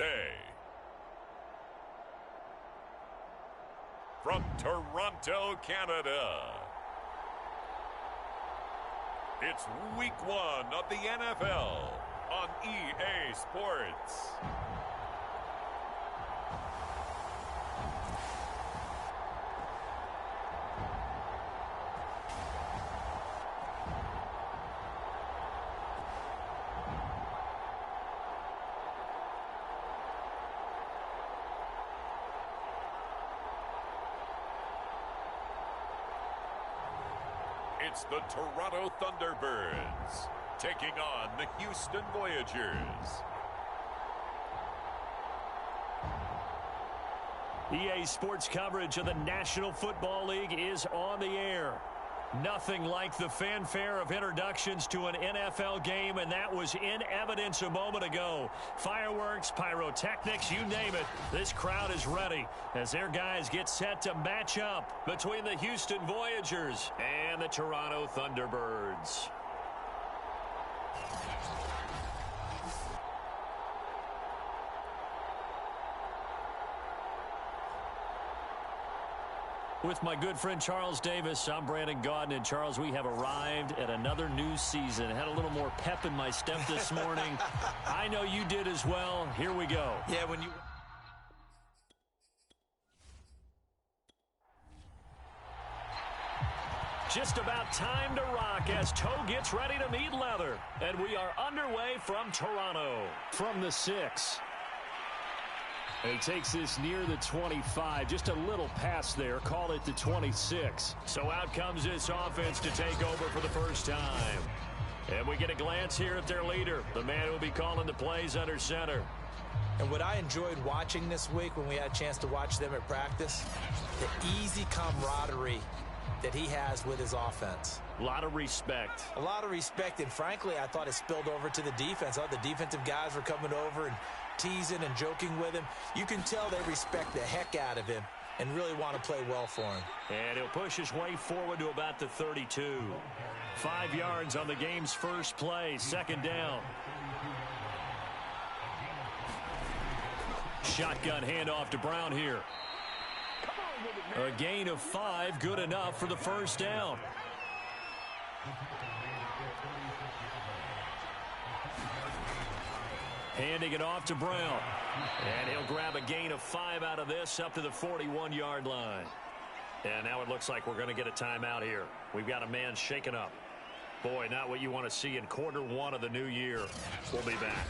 Tuesday. From Toronto, Canada, it's Week 1 of the NFL on EA Sports. It's the Toronto Thunderbirds taking on the Houston Voyagers. EA Sports coverage of the National Football League is on the air. Nothing like the fanfare of introductions to an NFL game, and that was in evidence a moment ago. Fireworks, pyrotechnics, you name it. This crowd is ready as their guys get set to match up between the Houston Voyagers and the Toronto Thunderbirds. With my good friend Charles Davis, I'm Brandon Gaudin. And Charles, we have arrived at another new season. Had a little more pep in my step this morning. I know you did as well. Here we go. Yeah, when you... Just about time to rock as toe gets ready to meet leather. And we are underway from Toronto. From the 6. He takes this near the 25, just a little pass there, call it the 26. So out comes this offense to take over for the first time. And we get a glance here at their leader, the man who will be calling the plays under center. And what I enjoyed watching this week when we had a chance to watch them at practice, the easy camaraderie that he has with his offense. A lot of respect. A lot of respect, and frankly, I thought it spilled over to the defense. I thought the defensive guys were coming over and teasing and joking with him. You can tell they respect the heck out of him and really want to play well for him. And he'll push his way forward to about the 32. 5 yards on the game's first play, second down. Shotgun handoff to Brown here. A gain of 5, good enough for the first down. Handing it off to Brown. And he'll grab a gain of 5 out of this up to the 41-yard line. And now it looks like we're going to get a timeout here. We've got a man shaken up. Boy, not what you want to see in quarter 1 of the new year. We'll be back.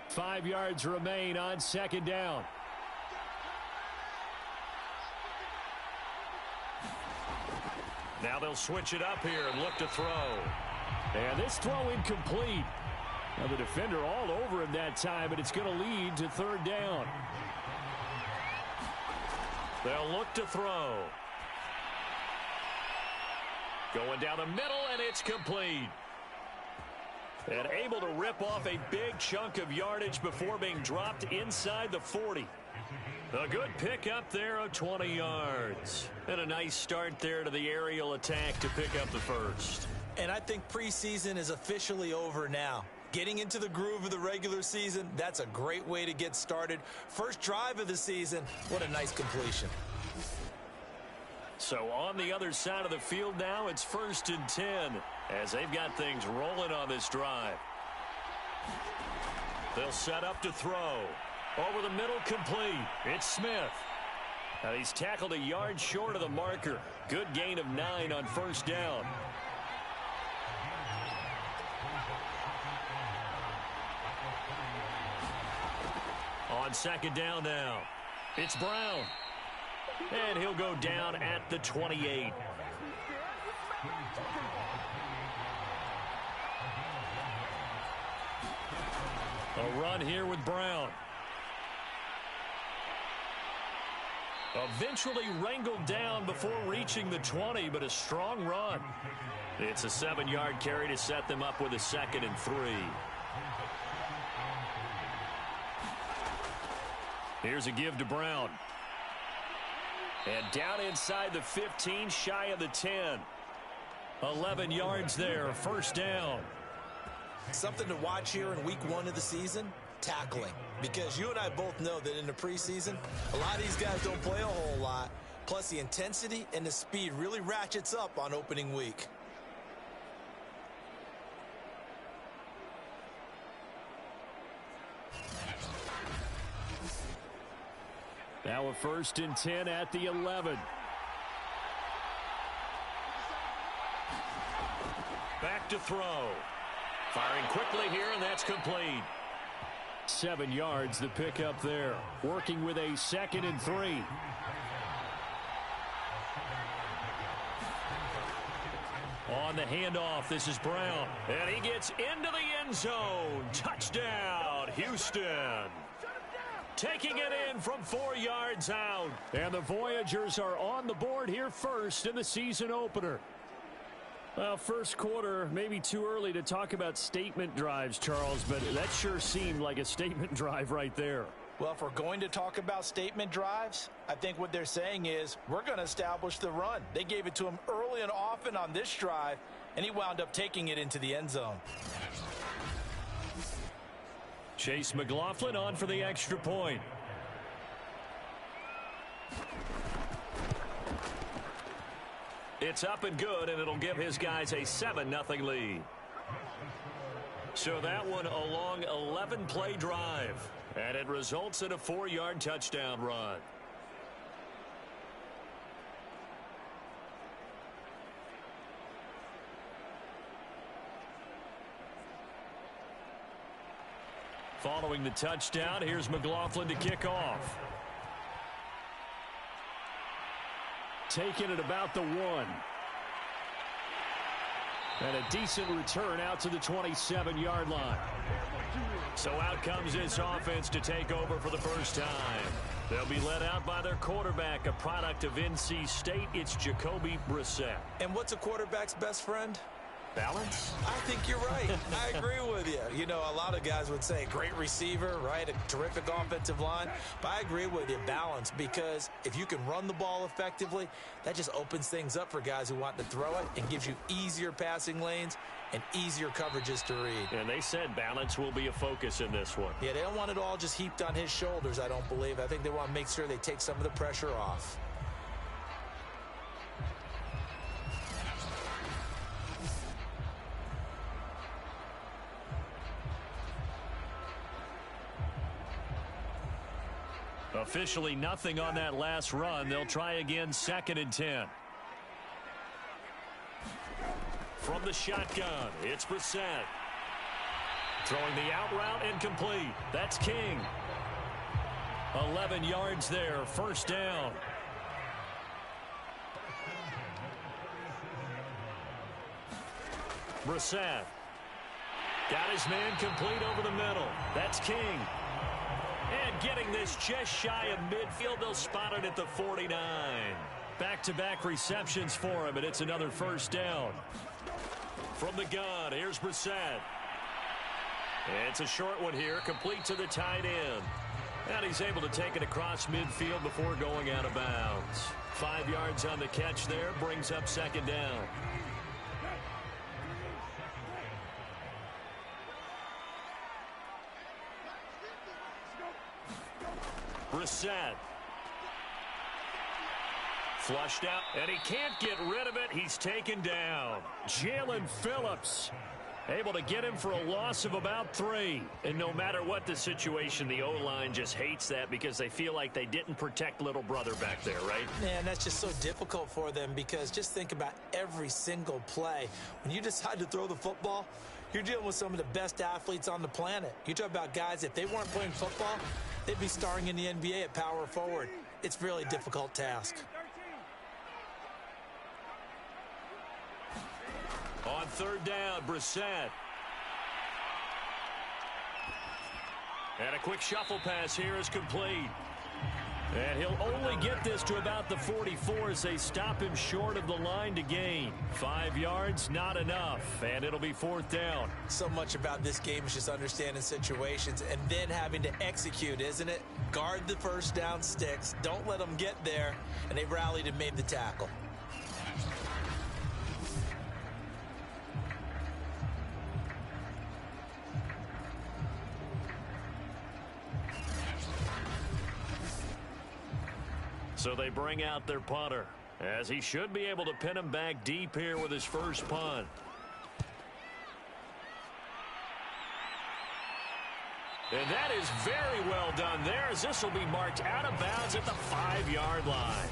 Five yards remain on second down. Now they'll switch it up here and look to throw. And this throw incomplete. Now the defender all over him that time, but it's going to lead to third down. They'll look to throw. Going down the middle, and it's complete. And able to rip off a big chunk of yardage before being dropped inside the 40. A good pickup there of 20 yards. And a nice start there to the aerial attack to pick up the first. And I think preseason is officially over now. Getting into the groove of the regular season, that's a great way to get started. First drive of the season, what a nice completion. So on the other side of the field now, it's 1st and 10 as they've got things rolling on this drive. They'll set up to throw. Over the middle, complete. It's Smith. Now he's tackled a yard short of the marker. Good gain of 9 on first down. On second down now, it's Brown. And he'll go down at the 28. A run here with Brown. Eventually wrangled down before reaching the 20, but a strong run. It's a 7-yard carry to set them up with a 2nd and 3. Here's a give to Brown. And down inside the 15, shy of the 10. 11 yards there, first down. Something to watch here in week 1 of the season, tackling. Because you and I both know that in the preseason, a lot of these guys don't play a whole lot. Plus, the intensity and the speed really ratchets up on opening week. Now a 1st and 10 at the 11. Back to throw. Firing quickly here, and that's complete. 7 yards, the pickup there. Working with a 2nd and 3. On the handoff, this is Brown. And he gets into the end zone. Touchdown, Houston. Taking it in from 4 yards out. And the Voyagers are on the board here first in the season opener. Well, first quarter, maybe too early to talk about statement drives, Charles, but that sure seemed like a statement drive right there. Well, if we're going to talk about statement drives, I think what they're saying is we're going to establish the run. They gave it to him early and often on this drive, and he wound up taking it into the end zone. Chase McLaughlin on for the extra point. It's up and good, and it'll give his guys a 7-0 lead. So that one a long 11-play drive, and it results in a 4-yard touchdown run. Following the touchdown, here's McLaughlin to kick off. Taking it about the 1. And a decent return out to the 27-yard line. So out comes this offense to take over for the first time. They'll be led out by their quarterback, a product of NC State. It's Jacoby Brissett. And what's a quarterback's best friend? Balance? I think you're right. I agree with you. You know, a lot of guys would say great receiver, right? A terrific offensive line. But I agree with you, balance, because if you can run the ball effectively, that just opens things up for guys who want to throw it and gives you easier passing lanes and easier coverages to read. And they said balance will be a focus in this one. Yeah, they don't want it all just heaped on his shoulders, I don't believe. I think they want to make sure they take some of the pressure off. Officially nothing on that last run. They'll try again, 2nd and 10. From the shotgun, it's Brissett. Throwing the out route incomplete. That's King. 11 yards there, first down. Brissett. Got his man complete over the middle. That's King. And getting this just shy of midfield, they'll spot it at the 49. Back-to-back receptions for him, and it's another first down. From the gun, here's Brissett. It's a short one here, complete to the tight end. And he's able to take it across midfield before going out of bounds. 5 yards on the catch there, brings up 2nd down. Brissett. Flushed out, and he can't get rid of it. He's taken down. Jalen Phillips able to get him for a loss of about 3. And no matter what the situation, the O-line just hates that because they feel like they didn't protect little brother back there, right? Man, that's just so difficult for them because just think about every single play. When you decide to throw the football, you're dealing with some of the best athletes on the planet. You talk about guys, if they weren't playing football, they'd be starring in the NBA at power forward. It's a really difficult task. On 3rd down, Brissett. And a quick shuffle pass here is complete. And he'll only get this to about the 44 as they stop him short of the line to gain. 5 yards, not enough, and it'll be 4th down. So much about this game is just understanding situations and then having to execute, isn't it? Guard the first down sticks, don't let them get there, and they rallied and made the tackle. So they bring out their punter, as he should be able to pin him back deep here with his first punt. And that is very well done there, as this will be marked out of bounds at the 5-yard line.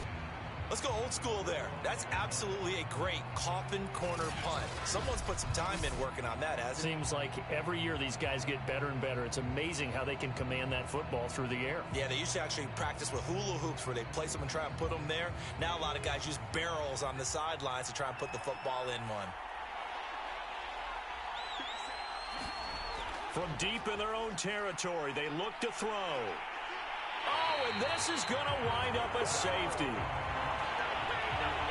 Let's go old school there. That's absolutely a great coffin corner punt. Someone's put some time in working on that, hasn't it? Seems like every year these guys get better and better. It's amazing how they can command that football through the air. Yeah, they used to actually practice with hula hoops where they place them and try and put them there. Now a lot of guys use barrels on the sidelines to try and put the football in one. From deep in their own territory, they look to throw. Oh, and this is going to wind up a safety.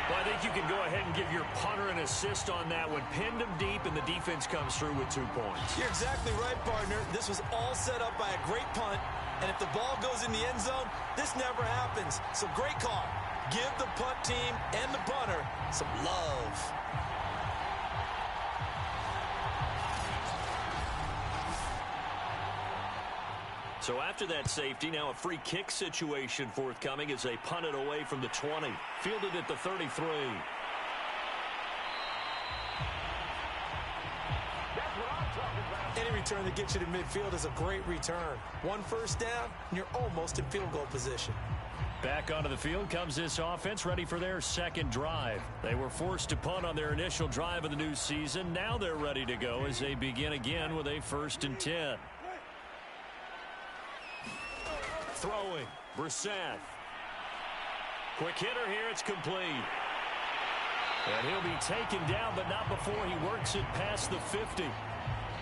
Well, I think you can go ahead and give your punter an assist on that one. Pinned him deep, and the defense comes through with 2 points. You're exactly right, partner. This was all set up by a great punt, and if the ball goes in the end zone, this never happens. So great call. Give the punt team and the punter some love. So after that safety, now a free kick situation forthcoming as they punt it away from the 20. Fielded at the 33. Any return that gets you to midfield is a great return. 1 first down, and you're almost in field goal position. Back onto the field comes this offense, ready for their second drive. They were forced to punt on their initial drive of the new season. Now they're ready to go as they begin again with a 1st and 10. Throwing, Brissett. Quick hitter here, it's complete. And he'll be taken down, but not before he works it past the 50.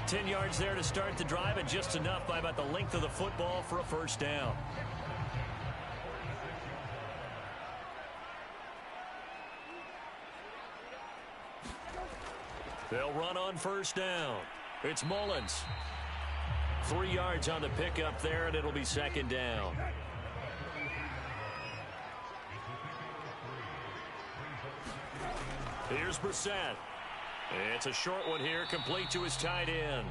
10 yards there to start the drive, and just enough by about the length of the football for a 1st down. They'll run on 1st down. It's Mullins. 3 yards on the pickup there, and it'll be 2nd down. Here's Brissett. It's a short one here, complete to his tight end.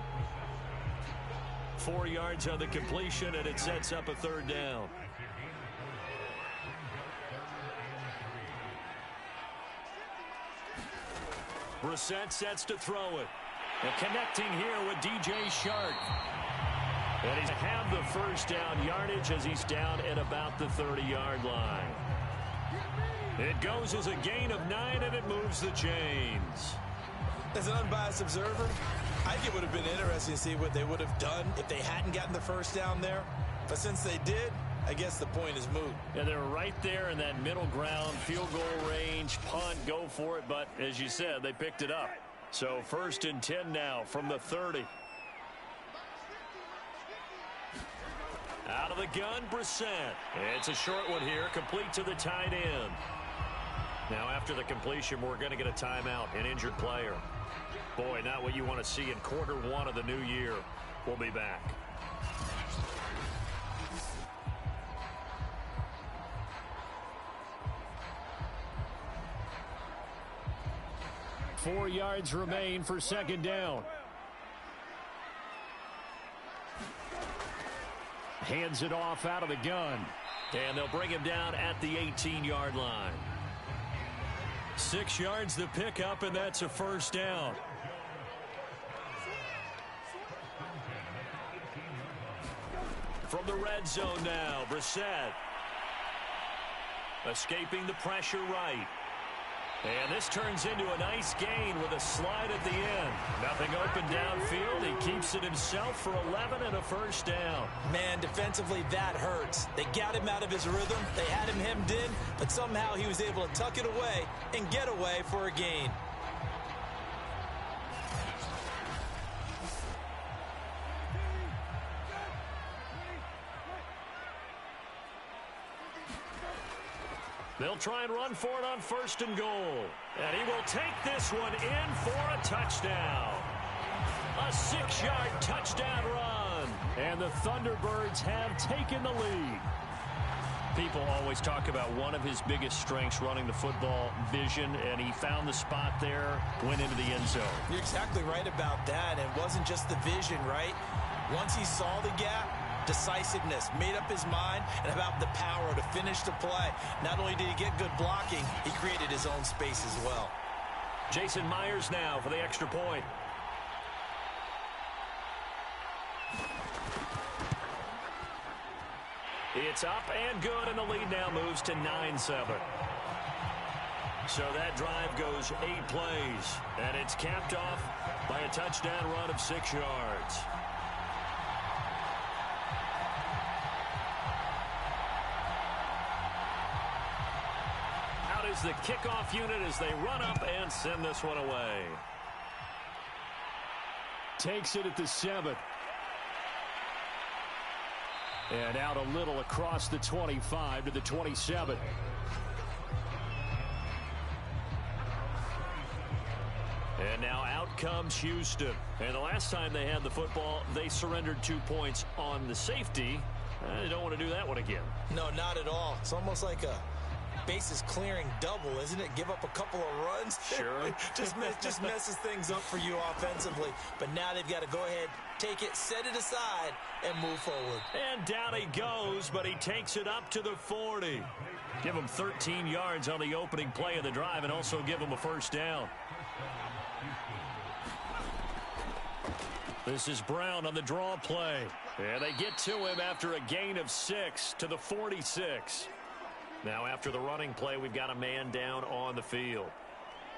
4 yards on the completion, and it sets up a 3rd down. Brissett sets to throw it. And connecting here with DJ Shark. And he's have the 1st down yardage as he's down at about the 30-yard line. It goes as a gain of 9, and it moves the chains. As an unbiased observer, I think it would have been interesting to see what they would have done if they hadn't gotten the 1st down there. But since they did, I guess the point is moot. Yeah, they're right there in that middle ground, field goal range, punt, go for it. But as you said, they picked it up. So 1st and 10 now from the 30. Out of the gun, Brissett. It's a short one here, complete to the tight end. Now after the completion, we're going to get a timeout, an injured player. Boy, not what you want to see in quarter 1 of the new year. We'll be back. Four yards remain for 2nd down. Hands it off out of the gun. And they'll bring him down at the 18-yard line. 6 yards the pickup, and that's a 1st down. From the red zone now, Brissett. Escaping the pressure right. And this turns into a nice gain with a slide at the end. Nothing open downfield. He keeps it himself for 11 and a 1st down. Man, defensively, that hurts. They got him out of his rhythm. They had him hemmed in, but somehow he was able to tuck it away and get away for a gain. They'll try and run for it on 1st and goal. And he will take this one in for a touchdown. A 6-yard touchdown run. And the Thunderbirds have taken the lead. People always talk about one of his biggest strengths, running the football, vision, and he found the spot there, went into the end zone. You're exactly right about that. It wasn't just the vision, right? Once he saw the gap, decisiveness, made up his mind, and about the power to finish the play. Not only did he get good blocking, he created his own space as well. Jason Myers now for the extra point. It's up and good, and the lead now moves to 9-7. So that drive goes 8 plays, and it's capped off by a touchdown run of 6 yards. Out is the kickoff unit as they run up and send this one away. Takes it at the 7. And out a little across the 25 to the 27. And now out comes Houston. And the last time they had the football, they surrendered 2 points on the safety. They don't want to do that one again. No, not at all. It's almost like a bases clearing double, isn't it? Give up a couple of runs. Sure. just messes things up for you offensively. But now they've got to go ahead, take it, set it aside, and move forward. And down he goes, but he takes it up to the 40. Give him 13 yards on the opening play of the drive and also give him a first down. This is Brown on the draw play. And they get to him after a gain of 6 to the 46. Now after the running play, we've got a man down on the field.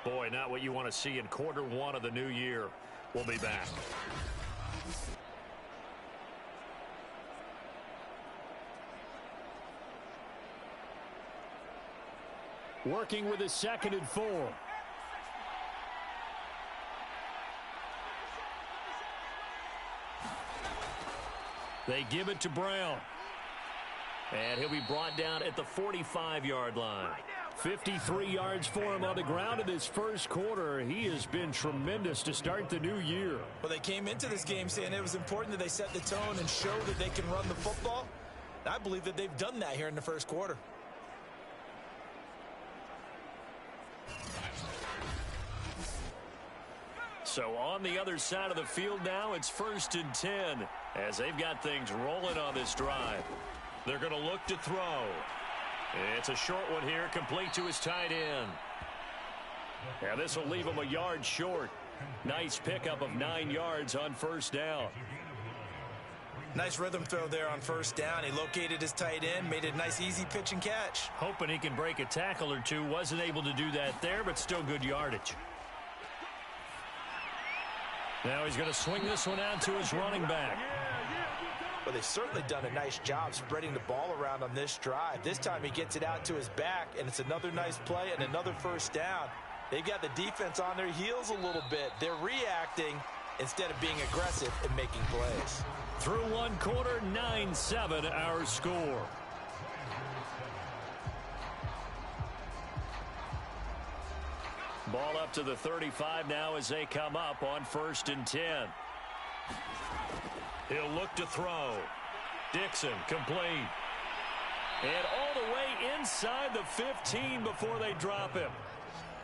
Boy, not what you want to see in quarter 1 of the new year. We'll be back. Working with a 2nd and 4. They give it to Brown. And he'll be brought down at the 45-yard line. 53 yards for him on the ground in this first quarter. He has been tremendous to start the new year. Well, they came into this game saying it was important that they set the tone and show that they can run the football. And I believe that they've done that here in the first quarter. So on the other side of the field now, it's 1st and 10 as they've got things rolling on this drive. They're going to look to throw. It's a short one here, complete to his tight end. And this will leave him a yard short. Nice pickup of 9 yards on first down. Nice rhythm throw there on first down. He located his tight end, made a nice easy pitch and catch. Hoping he can break a tackle or two. Wasn't able to do that there, but still good yardage. Now he's going to swing this one out to his running back. Well, they've certainly done a nice job spreading the ball around on this drive. This time he gets it out to his back, and it's another nice play and another first down. They've got the defense on their heels a little bit. They're reacting instead of being aggressive and making plays. Through one quarter, 9-7 our score. Ball up to the 35 now as they come up on 1st and 10. He'll look to throw. Dixon complete. And all the way inside the 15 before they drop him.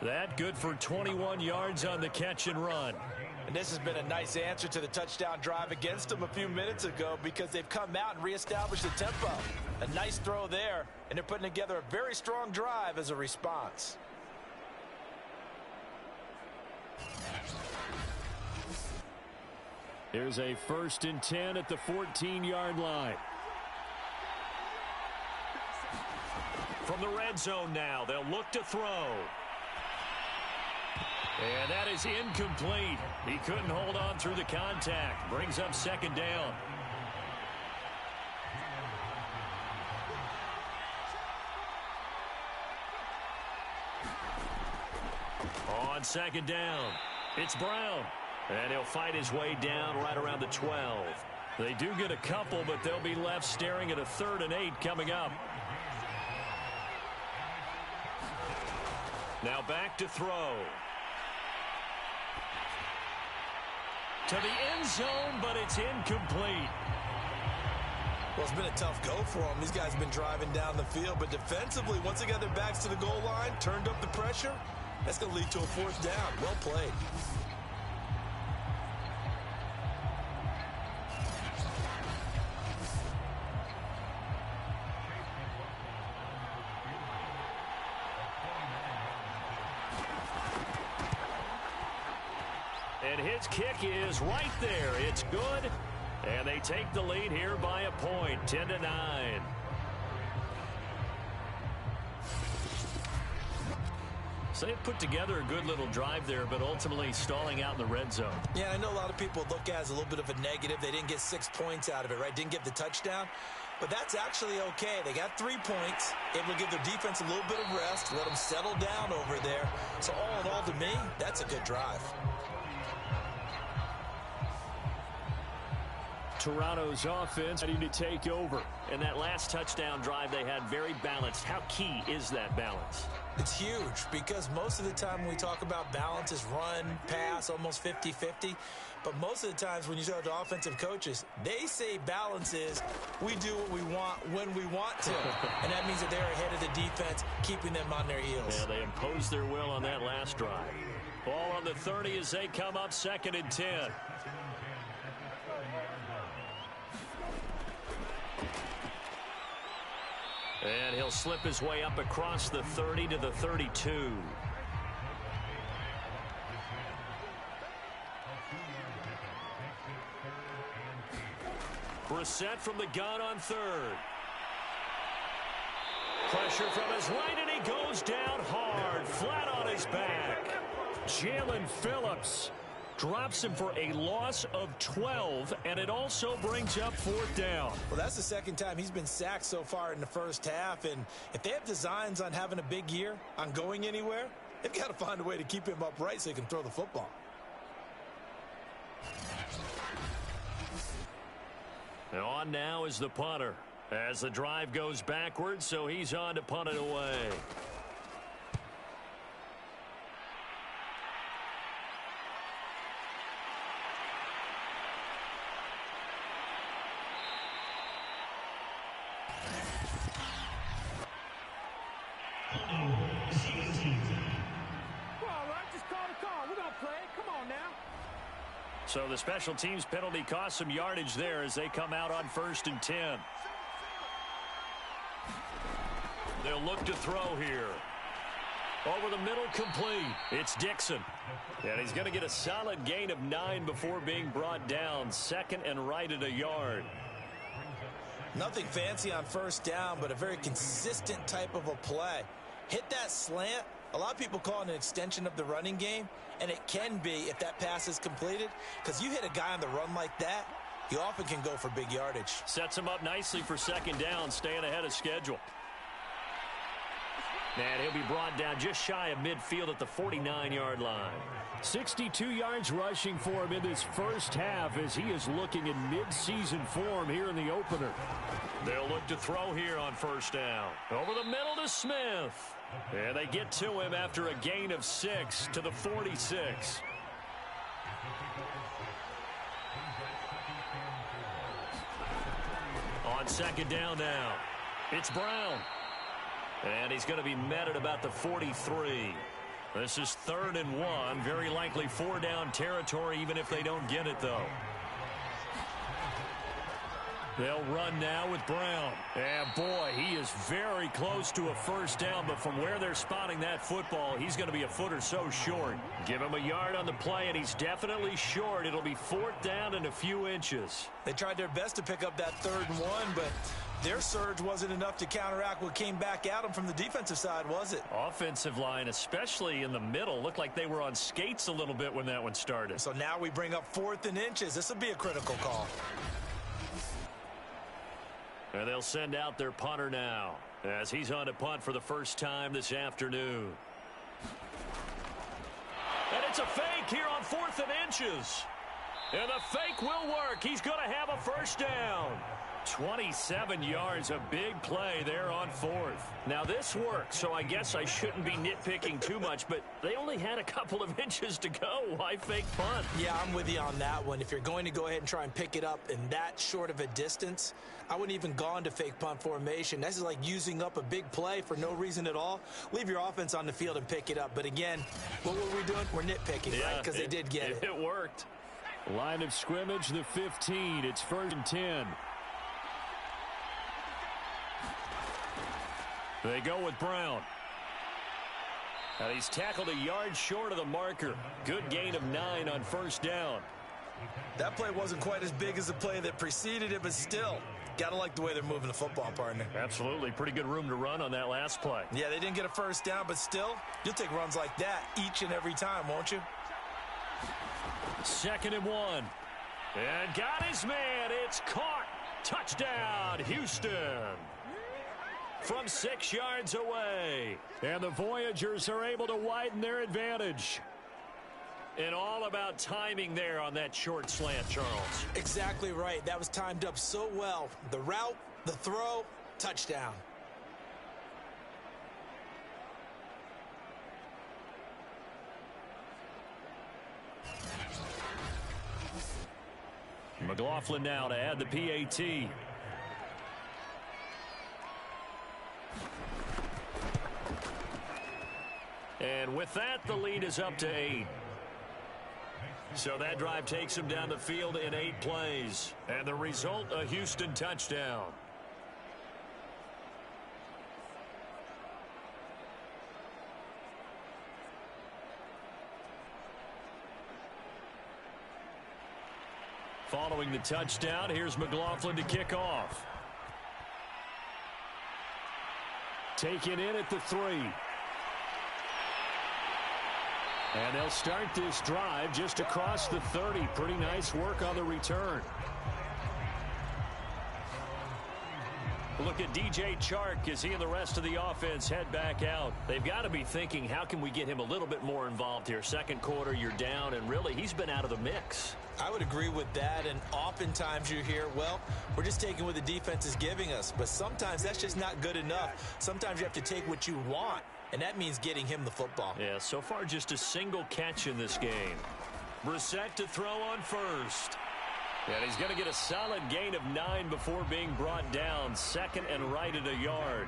That good for 21 yards on the catch and run. And this has been a nice answer to the touchdown drive against them a few minutes ago because they've come out and reestablished the tempo. A nice throw there, and they're putting together a very strong drive as a response. Here's a 1st and 10 at the 14-yard line. From the red zone now, they'll look to throw. And that is incomplete. He couldn't hold on through the contact. Brings up 2nd down. On 2nd down, it's Brown. And he'll fight his way down right around the 12. They do get a couple, but they'll be left staring at a 3rd and 8 coming up. Now back to throw. To the end zone, but it's incomplete. Well, it's been a tough go for them. These guys have been driving down the field, but defensively, once they got their backs to the goal line, turned up the pressure, that's going to lead to a 4th down. Well played. And his kick is right there. It's good. And they take the lead here by a point, 10-9. So they put together a good little drive there, but ultimately stalling out in the red zone. Yeah, I know a lot of people look at it as a little bit of a negative. They didn't get 6 points out of it, right? Didn't get the touchdown. But that's actually okay. They got 3 points. It will give their defense a little bit of rest, let them settle down over there. So all in all, to me, that's a good drive. Toronto's offense ready to take over. And that last touchdown drive they had very balanced. How key is that balance? It's huge because most of the time when we talk about balance is run, pass, almost 50-50. But most of the times when you talk to offensive coaches, they say balance is we do what we want when we want to. And that means that they're ahead of the defense, keeping them on their heels. Yeah, they imposed their will on that last drive. Ball on the 30 as they come up 2nd and 10. And he'll slip his way up across the 30 to the 32. Brissett from the gun on 3rd. Pressure from his right, and he goes down hard, flat on his back. Jalen Phillips drops him for a loss of 12, and it also brings up 4th down. Well, that's the 2nd time he's been sacked so far in the first half, and if they have designs on having a big year, on going anywhere, they've got to find a way to keep him upright so he can throw the football. And on now is the punter as the drive goes backwards, so he's on to punt it away. So the special teams penalty cost some yardage there as they come out on 1st and 10. They'll look to throw here. Over the middle, complete. It's Dixon. And he's going to get a solid gain of 9 before being brought down. 2nd and right at a yard. Nothing fancy on 1st down, but a very consistent type of a play. Hit that slant. A lot of people call it an extension of the running game, and it can be if that pass is completed, because you hit a guy on the run like that, he often can go for big yardage. Sets him up nicely for 2nd down, staying ahead of schedule. And he'll be brought down just shy of midfield at the 49-yard line. 62 yards rushing for him in this first half as he is looking in mid-season form here in the opener. They'll look to throw here on 1st down. Over the middle to Smith. And they get to him after a gain of 6 to the 46. On 2nd down now, it's Brown. And he's going to be met at about the 43. This is 3rd and 1. Very likely 4-down territory, even if they don't get it, though. They'll run now with Brown. And, boy, he is very close to a 1st down, but from where they're spotting that football, he's going to be a foot or so short. Give him a yard on the play, and he's definitely short. It'll be 4th down and a few inches. They tried their best to pick up that 3rd and 1, but their surge wasn't enough to counteract what came back at them from the defensive side, was it? Offensive line, especially in the middle, looked like they were on skates a little bit when that one started. So now we bring up 4th and inches. This will be a critical call. And they'll send out their punter now as he's on to punt for the first time this afternoon. And it's a fake here on 4th and inches. And the fake will work. He's going to have a 1st down. 27 yards, a big play there on 4th. Now this works, so I guess I shouldn't be nitpicking too much, but they only had a couple of inches to go. Why fake punt? Yeah, I'm with you on that one. If you're going to go ahead and try and pick it up in that short of a distance, I wouldn't even go into fake punt formation. This is like using up a big play for no reason at all. Leave your offense on the field and pick it up. But again, what were we doing? We're nitpicking, right? Because they did get it. It worked. Line of scrimmage, the 15. It's 1st and 10. They go with Brown. And he's tackled a yard short of the marker. Good gain of 9 on first down. That play wasn't quite as big as the play that preceded it, but still, got to like the way they're moving the football, partner. Absolutely. Pretty good room to run on that last play. Yeah, they didn't get a first down, but still, you'll take runs like that each and every time, won't you? 2nd and 1. And got his man. It's caught. Touchdown, Houston. From 6 yards away. And the Voyagers are able to widen their advantage. And all about timing there on that short slant, Charles. Exactly right. That was timed up so well. The route, the throw, touchdown. McLaughlin now to add the PAT. And with that, the lead is up to 8. So that drive takes him down the field in 8 plays. And the result, a Houston touchdown. Following the touchdown, here's McLaughlin to kick off. Taken in at the 3. And they'll start this drive just across the 30. Pretty nice work on the return. Look at DJ Chark as he and the rest of the offense head back out. They've got to be thinking, how can we get him a little bit more involved here? Second quarter, you're down, and really, he's been out of the mix. I would agree with that, and oftentimes you hear, well, we're just taking what the defense is giving us. But sometimes that's just not good enough. Sometimes you have to take what you want, and that means getting him the football. Yeah, so far just a single catch in this game. Brissett to throw on first. And he's going to get a solid gain of 9 before being brought down. 2nd and right at a yard.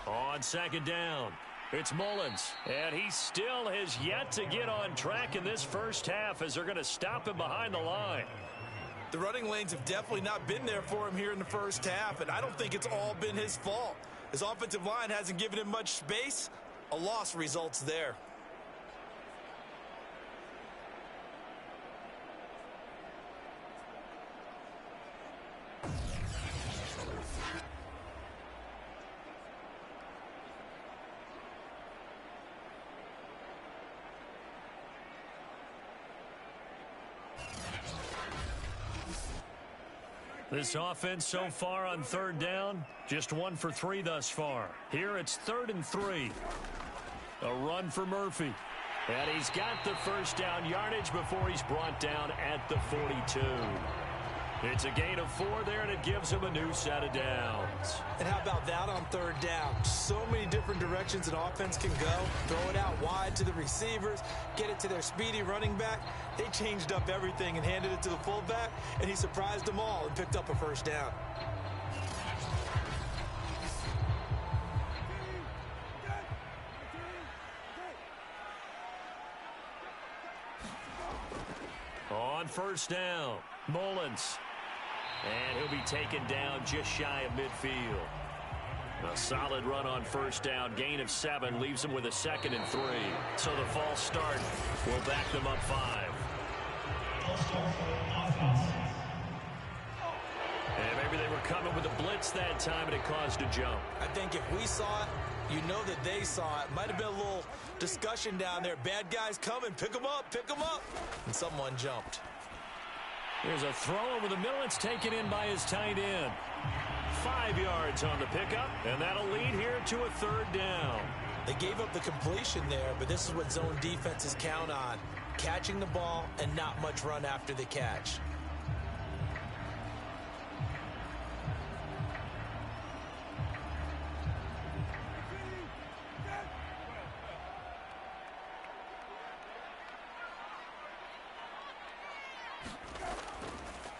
On 2nd down, it's Mullins. And he still has yet to get on track in this first half as they're going to stop him behind the line. The running lanes have definitely not been there for him here in the first half, and I don't think it's all been his fault. His offensive line hasn't given him much space. A loss results there. This offense so far on 3rd down, just 1 for 3 thus far. Here it's 3rd and 3. A run for Murphy. And he's got the first down yardage before he's brought down at the 42. It's a gain of 4 there, and it gives him a new set of downs. And how about that on 3rd down? So many different directions an offense can go. Throw it out wide to the receivers, get it to their speedy running back. They changed up everything and handed it to the fullback, and he surprised them all and picked up a first down. On 1st down, Mullins. And he'll be taken down just shy of midfield. A solid run on 1st down. Gain of 7 leaves them with a 2nd and 3. So the false start will back them up 5. And maybe they were coming with a blitz that time, and it caused a jump. I think if we saw it, you know that they saw it. Might have been a little discussion down there. Bad guys coming. Pick them up. Pick them up. And someone jumped. There's a throw over the middle. It's taken in by his tight end. 5 yards on the pickup, and that'll lead here to a 3rd down. They gave up the completion there, but this is what zone defenses count on. Catching the ball and not much run after the catch.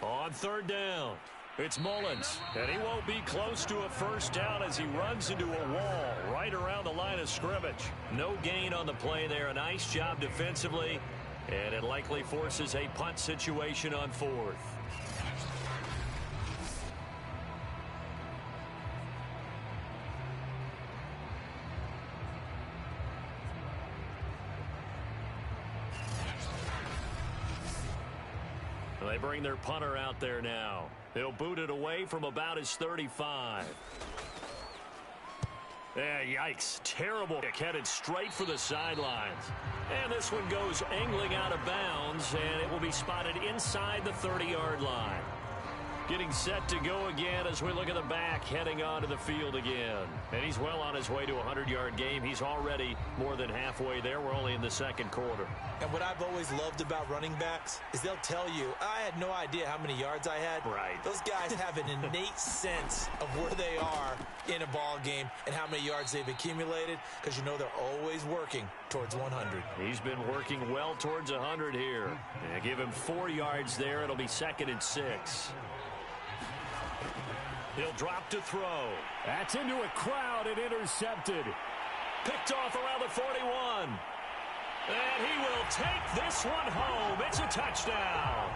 On 3rd down, it's Mullins, and he won't be close to a first down as he runs into a wall right around the line of scrimmage. No gain on the play there. A nice job defensively, and it likely forces a punt situation on 4th. They bring their punter out there now. He'll boot it away from about his 35. Yeah, yikes. Terrible kick headed straight for the sidelines. And this one goes angling out of bounds, and it will be spotted inside the 30-yard line. Getting set to go again as we look at the back, heading onto the field again. And he's well on his way to a 100-yard game. He's already more than halfway there. We're only in the second quarter. And what I've always loved about running backs is they'll tell you, I had no idea how many yards I had. Right. Those guys have an innate sense of where they are in a ball game and how many yards they've accumulated, because you know they're always working towards 100. He's been working well towards 100 here. And give him 4 yards there. It'll be 2nd and 6. He'll drop to throw. That's into a crowd and intercepted. Picked off around the 41. And he will take this one home. It's a touchdown.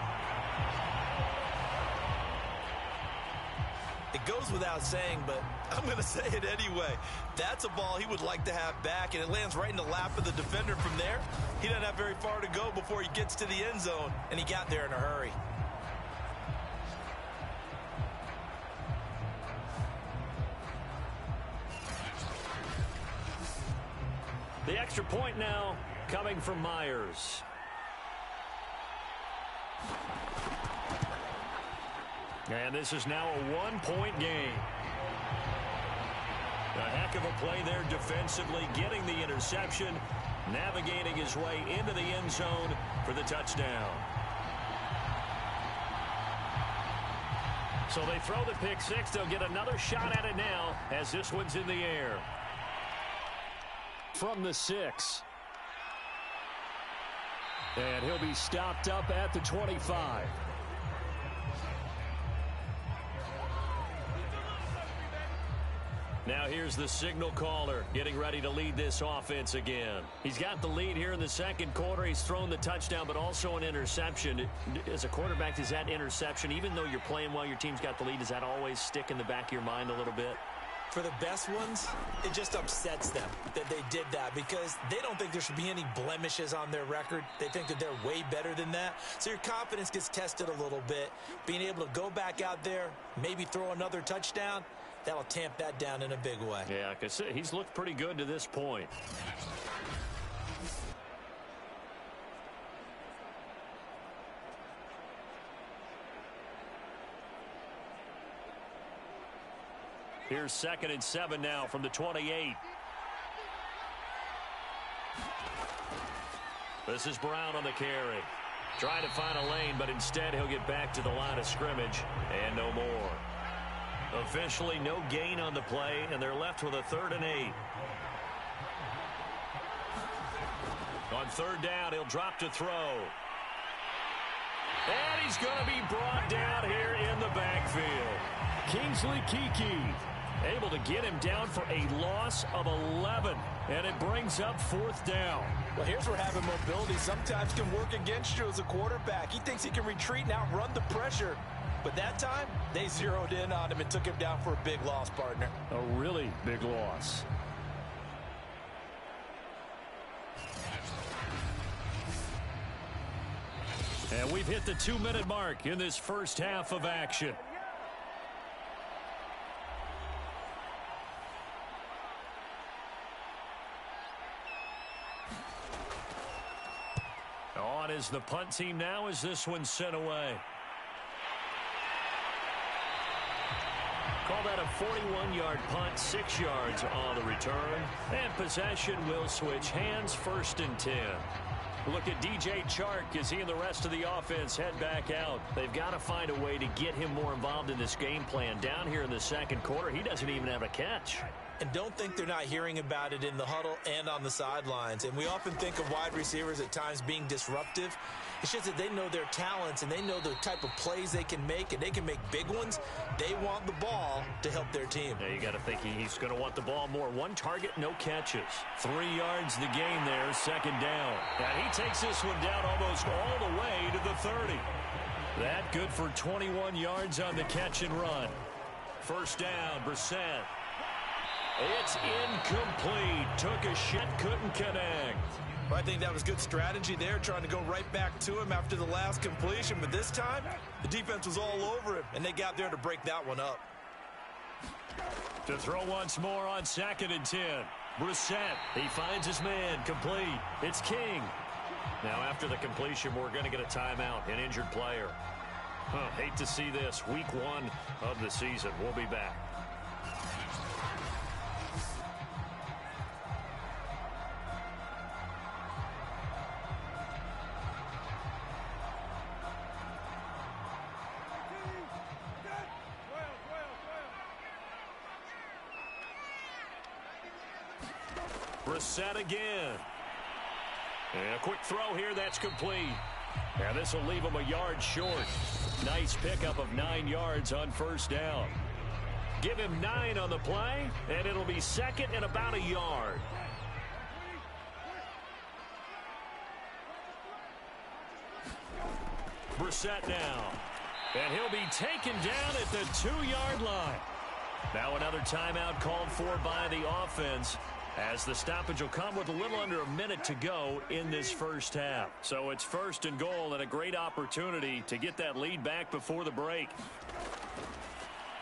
It goes without saying, but I'm going to say it anyway. That's a ball he would like to have back, and it lands right in the lap of the defender from there. He doesn't have very far to go before he gets to the end zone, and he got there in a hurry. The extra point now coming from Myers. And this is now a 1-point game. A heck of a play there defensively, getting the interception, navigating his way into the end zone for the touchdown. So they throw the pick six. They'll get another shot at it now as this one's in the air. From the 6. And he'll be stopped up at the 25. Now here's the signal caller getting ready to lead this offense again. He's got the lead here in the second quarter. He's thrown the touchdown, but also an interception. As a quarterback, does that interception, even though you're playing well, your team's got the lead, does that always stick in the back of your mind a little bit? For the best ones, it just upsets them that they did that, because they don't think there should be any blemishes on their record. They think that they're way better than that. So your confidence gets tested a little bit. Being able to go back out there, maybe throw another touchdown, that'll tamp that down in a big way. Yeah, because he's looked pretty good to this point. Here's 2nd and 7 now from the 28. This is Brown on the carry. Trying to find a lane, but instead he'll get back to the line of scrimmage and no more. Officially no gain on the play, and they're left with a 3rd and 8. On 3rd down, he'll drop to throw. And he's going to be brought down here in the backfield. Kingsley Keke able to get him down for a loss of 11, and it brings up 4th down. Well, here's where having mobility sometimes can work against you as a quarterback. He thinks he can retreat and outrun the pressure, but that time they zeroed in on him and took him down for a big loss, partner. A really big loss. And we've hit the 2-minute mark in this first half of action. On is the punt team now as this one's sent away. Call that a 41-yard punt, 6 yards on the return. And possession will switch hands, 1st and 10. Look at DJ Chark as he and the rest of the offense head back out. They've got to find a way to get him more involved in this game plan. Down here in the second quarter, he doesn't even have a catch. And don't think they're not hearing about it in the huddle and on the sidelines. And we often think of wide receivers at times being disruptive. It's just that they know their talents and they know the type of plays they can make, and they can make big ones. They want the ball to help their team. Yeah, you got to think he's going to want the ball more. 1 target, no catches. 3 yards the gain there, 2nd down. And he takes this one down almost all the way to the 30. That good for 21 yards on the catch and run. 1st down, Brissett. It's incomplete. Took a shot, couldn't connect. Well, I think that was good strategy there, trying to go right back to him after the last completion. But this time, the defense was all over him, and they got there to break that one up. To throw once more on 2nd and 10. Brissett, he finds his man, complete. It's King. Now after the completion, we're going to get a timeout, an injured player. Hate to see this. Week 1 of the season. We'll be back. Brissett again. And a quick throw here, that's complete. And this will leave him a yard short. Nice pickup of 9 yards on first down. Give him 9 on the play, and it'll be 2nd and about a yard. Brissett now. And he'll be taken down at the 2-yard line. Now another timeout called for by the offense, as the stoppage will come with a little under a minute to go in this first half. So it's 1st and goal and a great opportunity to get that lead back before the break.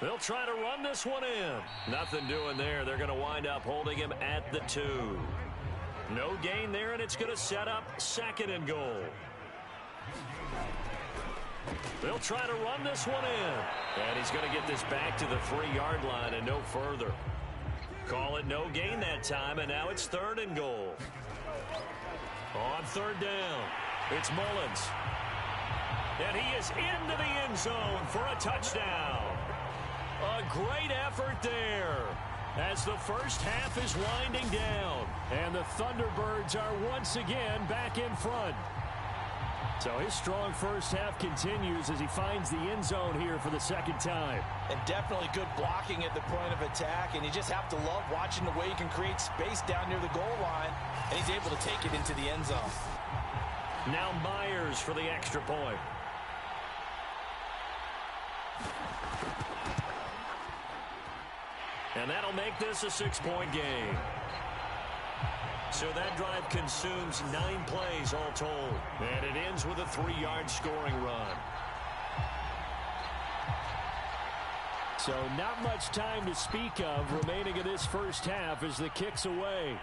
They'll try to run this one in. Nothing doing there. They're going to wind up holding him at the 2. No gain there, and it's going to set up 2nd and goal. They'll try to run this one in. And he's going to get this back to the 3-yard line and no further. Call it no gain that time, and now it's 3rd and goal. On 3rd down, it's Mullins. And he is into the end zone for a touchdown. A great effort there as the first half is winding down. And the Thunderbirds are once again back in front. So his strong first half continues as he finds the end zone here for the 2nd time. And definitely good blocking at the point of attack, and you just have to love watching the way he can create space down near the goal line, and he's able to take it into the end zone. Now Myers for the extra point. And that'll make this a 6-point game. So that drive consumes 9 plays all told. And it ends with a 3-yard scoring run. So not much time to speak of remaining in this first half as the kick's away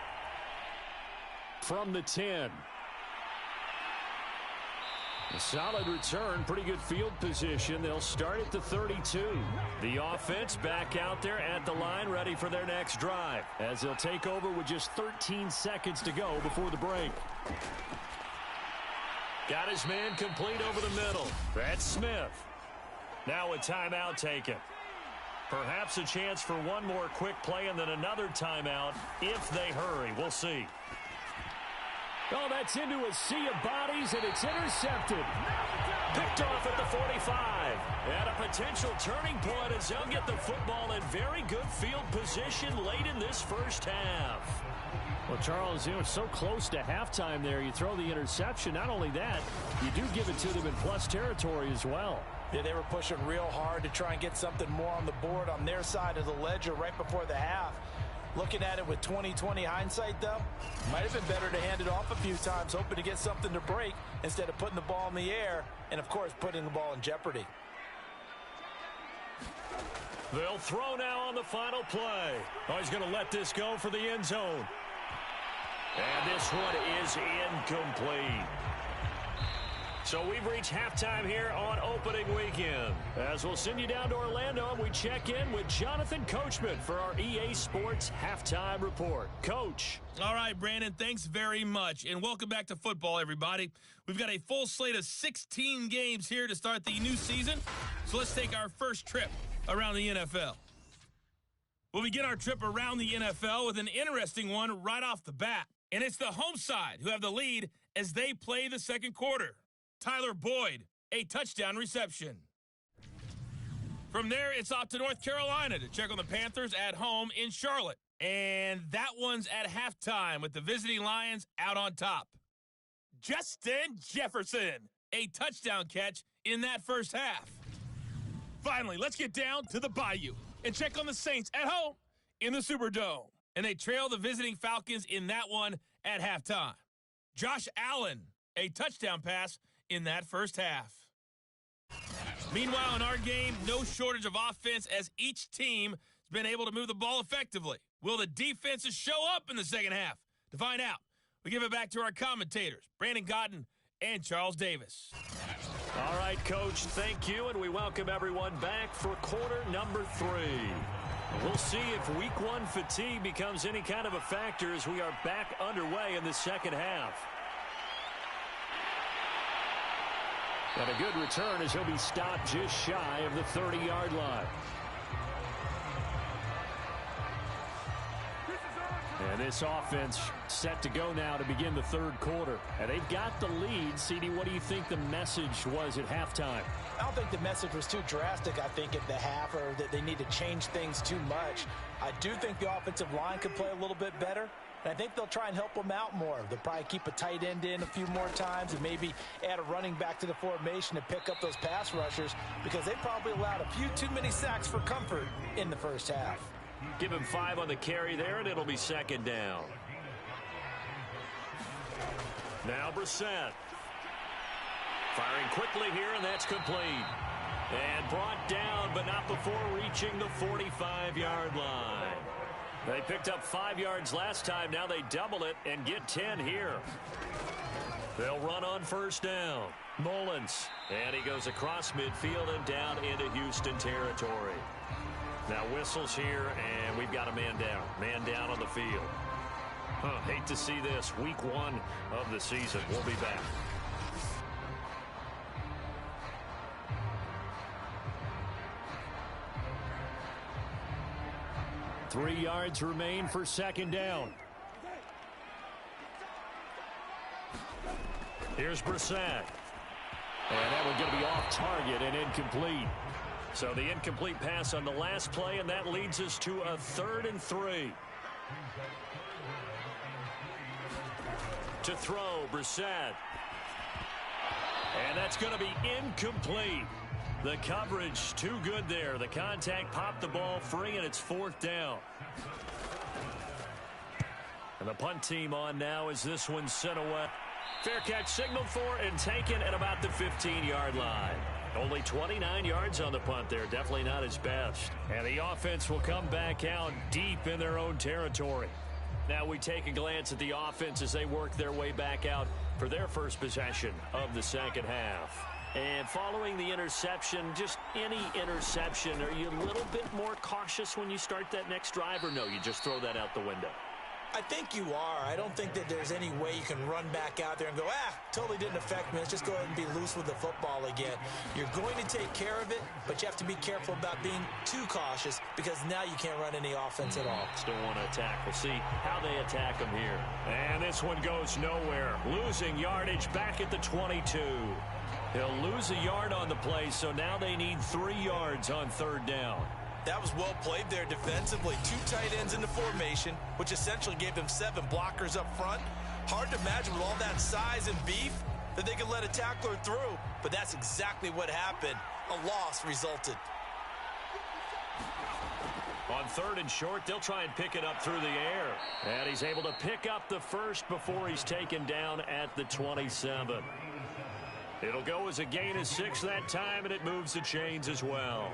from the 10. A solid return, pretty good field position. They'll start at the 32. The offense back out there at the line, ready for their next drive, as they'll take over with just 13 seconds to go before the break. Got his man complete over the middle. That's Smith. Now a timeout taken. Perhaps a chance for one more quick play and then another timeout if they hurry. We'll see. Oh, that's into a sea of bodies, and it's intercepted. Picked off at the 45. And a potential turning point as they'll get the football in very good field position late in this first half. Well, Charles, you know, so close to halftime there. You throw the interception. Not only that, you do give it to them in plus territory as well. Yeah, they were pushing real hard to try and get something more on the board on their side of the ledger right before the half. Looking at it with 20/20 hindsight, though, might have been better to hand it off a few times, hoping to get something to break instead of putting the ball in the air and, of course, putting the ball in jeopardy. They'll throw now on the final play. Oh, he's going to let this go for the end zone. And this one is incomplete. So we've reached halftime here on opening weekend. As we'll send you down to Orlando, and we check in with Jonathan Coachman for our EA Sports Halftime Report. Coach. All right, Brandon, thanks very much. And welcome back to football, everybody. We've got a full slate of 16 games here to start the new season. So let's take our first trip around the NFL. We'll begin our trip around the NFL with an interesting one right off the bat. And it's the home side who have the lead as they play the second quarter. Tyler Boyd, a touchdown reception. From there, it's off to North Carolina to check on the Panthers at home in Charlotte. And that one's at halftime with the visiting Lions out on top. Justin Jefferson, a touchdown catch in that first half. Finally, let's get down to the Bayou and check on the Saints at home in the Superdome. and they trail the visiting Falcons in that one at halftime. Josh Allen, a touchdown pass in that first half. Meanwhile, in our game, no shortage of offense as each team has been able to move the ball effectively. Will the defenses show up in the second half? To find out, we give it back to our commentators, Brandon Cotton and Charles Davis. All right, Coach, thank you, and we welcome everyone back for quarter number 3. We'll see if week 1 fatigue becomes any kind of a factor as we are back underway in the second half. And a good return as he'll be stopped just shy of the 30-yard line. And this offense set to go now to begin the third quarter. And they've got the lead. CD, what do you think the message was at halftime? I don't think the message was too drastic, I think, at the half, or that they need to change things too much. I do think the offensive line could play a little bit better. And I think they'll try and help them out more. They'll probably keep a tight end in a few more times and maybe add a running back to the formation to pick up those pass rushers, because they probably allowed a few too many sacks for comfort in the first half. Give him 5 on the carry there, and it'll be second down. Now Brissett. Firing quickly here, and that's complete. And brought down, but not before reaching the 45-yard line. They picked up 5 yards last time. Now they double it and get 10 here. They'll run on first down. Mullins. And he goes across midfield and down into Houston territory. Now whistles here, and we've got a man down. Man down on the field. Hate to see this. Week 1 of the season. We'll be back. Three yards remain for second down. Here's Brissett. And that one going to be off target and incomplete. So the incomplete pass on the last play, and that leads us to a 3rd and 3. To throw, Brissett. And that's going to be incomplete. The coverage too good there. The contact popped the ball free, and it's 4th down. And the punt team on now as this one's sent away. Fair catch signaled for and taken at about the 15-yard line. Only 29 yards on the punt there. Definitely not his best. And the offense will come back out deep in their own territory. Now we take a glance at the offense as they work their way back out for their first possession of the second half. And following the interception, just any interception, are you a little bit more cautious when you start that next drive, or no, you just throw that out the window? I think you are. I don't think that there's any way you can run back out there and go, totally didn't affect me. Let's just go ahead and be loose with the football again. You're going to take care of it, but you have to be careful about being too cautious, because now you can't run any offense at all. Still want to attack. We'll see how they attack them here. And this one goes nowhere. Losing yardage back at the 22. He'll lose a yard on the play, so now they need 3 yards on 3rd down. That was well played there defensively. 2 tight ends in the formation, which essentially gave them 7 blockers up front. Hard to imagine with all that size and beef that they could let a tackler through, but that's exactly what happened. A loss resulted. On 3rd and short, they'll try and pick it up through the air. And he's able to pick up the first before he's taken down at the 27. It'll go as a gain of 6 that time, and it moves the chains as well.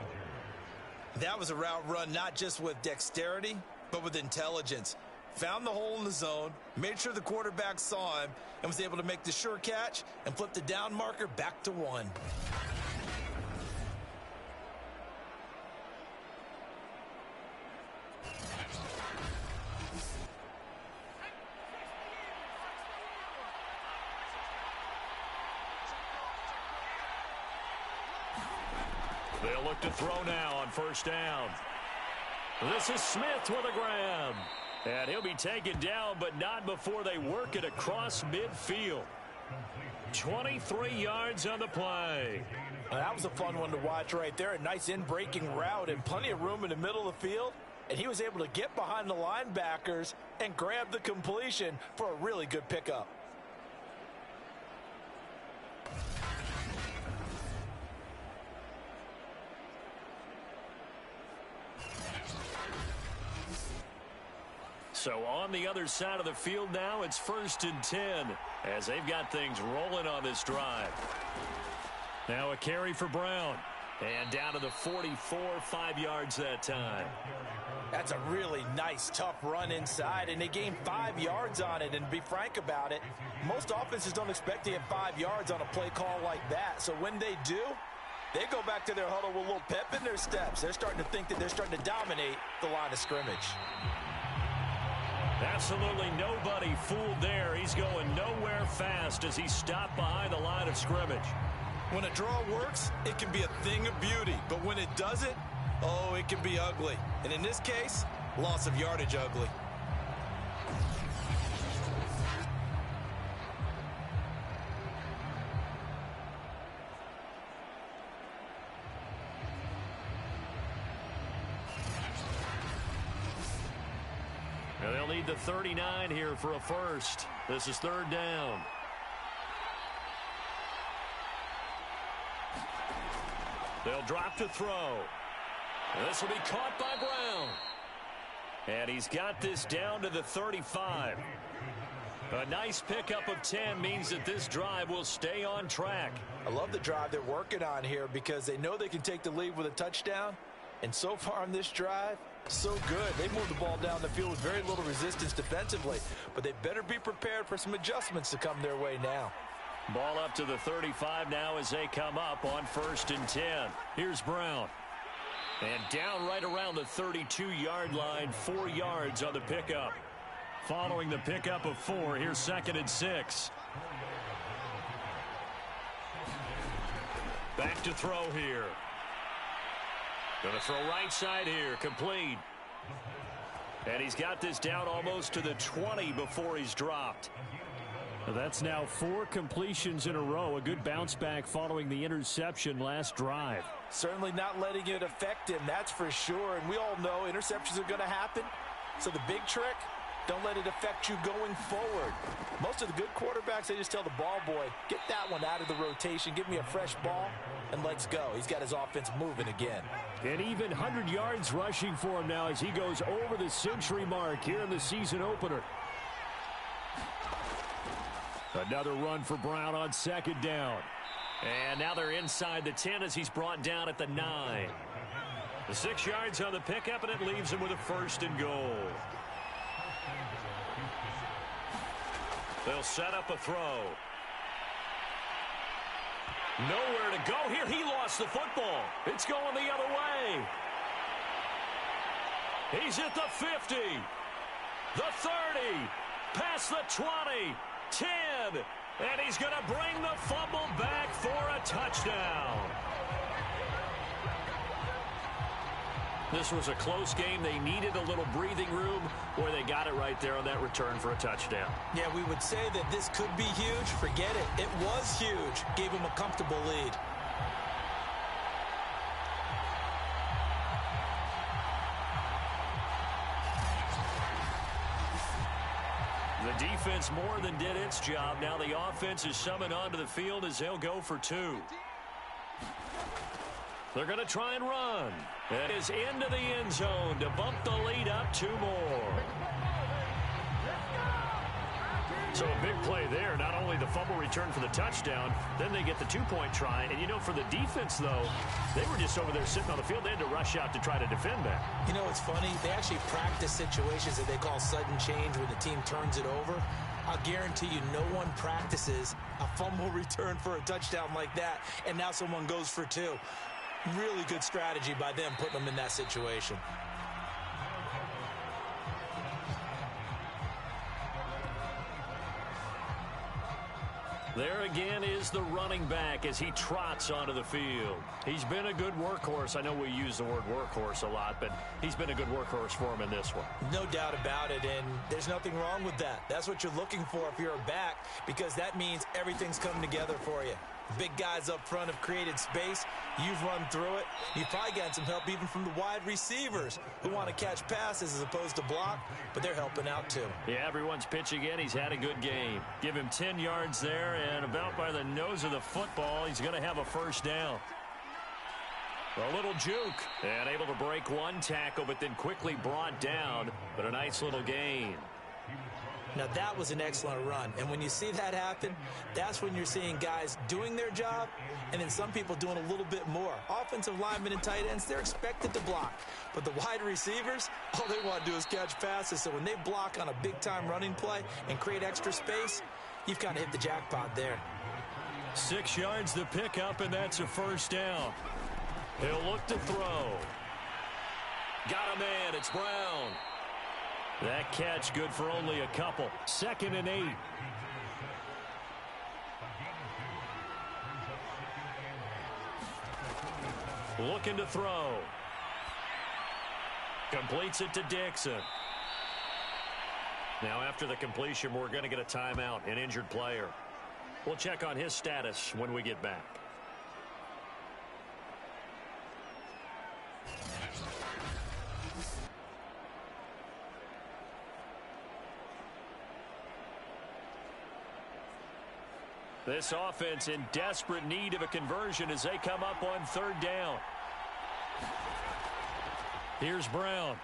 That was a route run not just with dexterity, but with intelligence. Found the hole in the zone, made sure the quarterback saw him, and was able to make the sure catch and flip the down marker back to 1. They'll look to throw now on first down. This is Smith with a grab. And he'll be taken down, but not before they work it across midfield. 23 yards on the play. That was a fun one to watch right there. A nice in-breaking route and plenty of room in the middle of the field. And he was able to get behind the linebackers and grab the completion for a really good pickup. the other side of the field now. It's 1st and 10 as they've got things rolling on this drive. Now a carry for Brown. And down to the 44, 5 yards that time. That's a really nice, tough run inside, and they gained 5 yards on it. And to be frank about it, most offenses don't expect to get 5 yards on a play call like that. So when they do, they go back to their huddle with a little pep in their steps. They're starting to think that they're starting to dominate the line of scrimmage. Absolutely nobody fooled there. He's going nowhere fast as he stopped behind the line of scrimmage. When a draw works, it can be a thing of beauty. But when it doesn't, oh, it can be ugly. And in this case, loss of yardage ugly. Now they'll need the 39 here for a first. This is 3rd down. They'll drop to throw. This will be caught by Brown. And he's got this down to the 35. A nice pickup of 10 means that this drive will stay on track. I love the drive they're working on here because they know they can take the lead with a touchdown. And so far on this drive, so good. They moved the ball down the field with very little resistance defensively. But they better be prepared for some adjustments to come their way now. Ball up to the 35 now as they come up on 1st and 10. Here's Brown. And down right around the 32-yard line, 4 yards on the pickup. Following the pickup of 4, here's 2nd and 6. Back to throw here. Going to throw right side here, complete. And he's got this down almost to the 20 before he's dropped. That's now 4 completions in a row. A good bounce back following the interception last drive. Certainly not letting it affect him, that's for sure. And we all know interceptions are going to happen. So the big trick, don't let it affect you going forward. Most of the good quarterbacks, they just tell the ball boy, get that one out of the rotation, give me a fresh ball, and let's go. He's got his offense moving again. And even 100 yards rushing for him now as he goes over the century mark here in the season opener. Another run for Brown on 2nd down. And now they're inside the 10 as he's brought down at the 9. The 6 yards on the pickup, and it leaves him with a 1st and goal. They'll set up a throw. Nowhere to go here. He lost the football. It's going the other way. He's at the 50, the 30, past the 20. 10, and he's going to bring the fumble back for a touchdown. This was a close game. They needed a little breathing room where they got it right there on that return for a touchdown. Yeah, we would say that this could be huge. Forget it. It was huge. Gave him a comfortable lead. The defense more than did its job. Now the offense is summoned onto the field as they'll go for 2. They're going to try and run. It is into the end zone to bump the lead up 2 more. So a big play there. Not only the fumble return for the touchdown, then they get the 2-point try. And, you know, for the defense, though, they were just over there sitting on the field. They had to rush out to try to defend that. You know, it's funny. They actually practice situations that they call sudden change when the team turns it over. I'll guarantee you no one practices a fumble return for a touchdown like that, and now someone goes for 2. Really good strategy by them putting them in that situation. There again is the running back as he trots onto the field. He's been a good workhorse. I know we use the word workhorse a lot, but he's been a good workhorse for him in this one. No doubt about it, and there's nothing wrong with that. That's what you're looking for if you're a back, because that means everything's coming together for you. Big guys up front have created space. You've run through it. You've probably gotten some help even from the wide receivers who want to catch passes as opposed to block, but they're helping out too. Yeah, everyone's pitching in. He's had a good game. Give him 10 yards there, and about by the nose of the football, he's going to have a 1st down. A little juke, and able to break 1 tackle, but then quickly brought down, but a nice little gain. Now, that was an excellent run. And when you see that happen, that's when you're seeing guys doing their job and then some people doing a little bit more. Offensive linemen and tight ends, they're expected to block. But the wide receivers, all they want to do is catch passes. So when they block on a big-time running play and create extra space, you've kind of hit the jackpot there. 6 yards the pickup, and that's a first down. He'll look to throw. Got a man. It's Brown. That catch good for only a couple. 2nd and 8. Looking to throw. Completes it to Dixon. Now after the completion, we're going to get a timeout, an injured player. We'll check on his status when we get back. This offense in desperate need of a conversion as they come up on 3rd down. Here's Brown.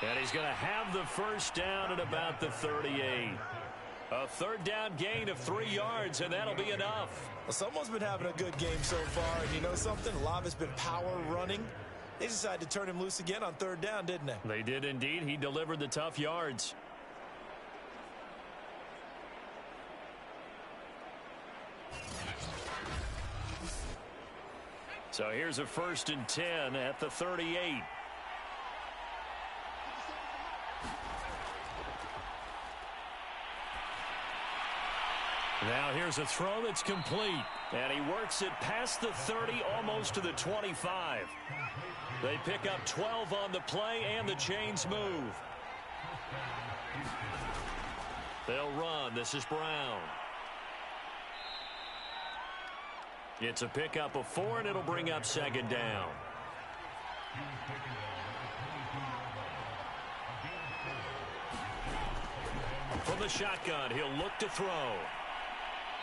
And he's going to have the first down at about the 38. A 3rd down gain of 3 yards, and that'll be enough. Well, someone's been having a good game so far, and you know something? A lot of it's been power running. They decided to turn him loose again on 3rd down, didn't they? They did indeed. He delivered the tough yards. So here's a 1st and 10 at the 38. Now here's a throw that's complete. And he works it past the 30, almost to the 25. They pick up 12 on the play, and the chains move. They'll run. This is Brown. It's a pickup of 4, and it'll bring up 2nd down. From the shotgun, he'll look to throw.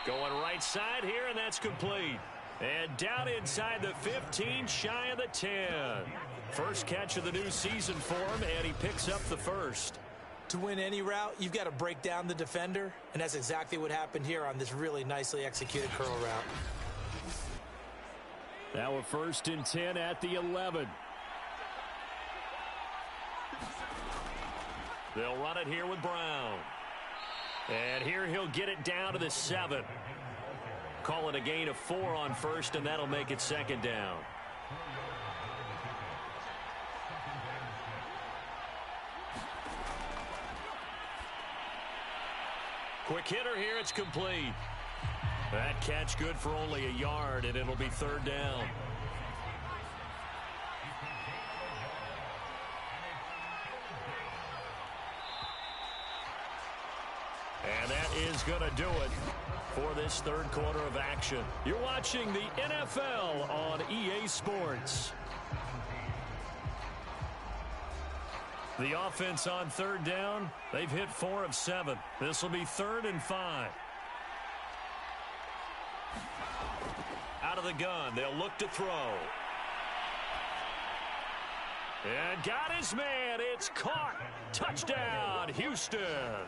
Going right side here, and that's complete. And down inside the 15, shy of the 10. First catch of the new season for him, and he picks up the first. To win any route, you've got to break down the defender, and that's exactly what happened here on this really nicely executed curl route. Now a 1st and 10 at the 11. They'll run it here with Brown. And here he'll get it down to the 7. Call it a gain of 4 on 1st, and that'll make it 2nd down. Quick hitter here, it's complete. That catch good for only a yard, and it'll be 3rd down. And that is going to do it for this 3rd quarter of action. You're watching the NFL on EA Sports. The offense on 3rd down, they've hit 4 of 7. This will be 3rd and 5. Out of the gun, they'll look to throw. And got his man. It's caught. Touchdown, Houston.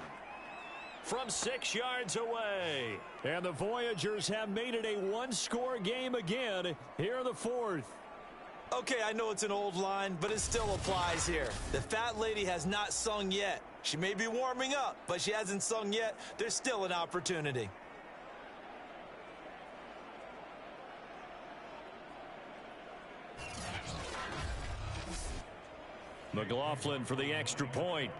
From 6 yards away. And the Voyagers have made it a one-score game again here in the 4th. Okay, I know it's an old line, but it still applies here. The fat lady has not sung yet. She may be warming up, but she hasn't sung yet. There's still an opportunity. McLaughlin for the extra point.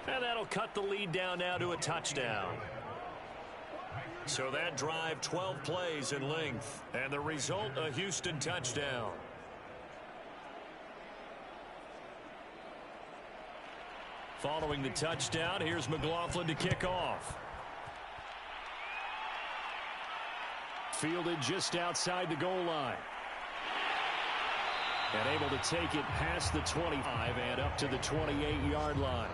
And that'll cut the lead down now to a touchdown. So that drive, 12 plays in length. And the result, a Houston touchdown. Following the touchdown, here's McLaughlin to kick off. Fielded just outside the goal line. And able to take it past the 25 and up to the 28-yard line.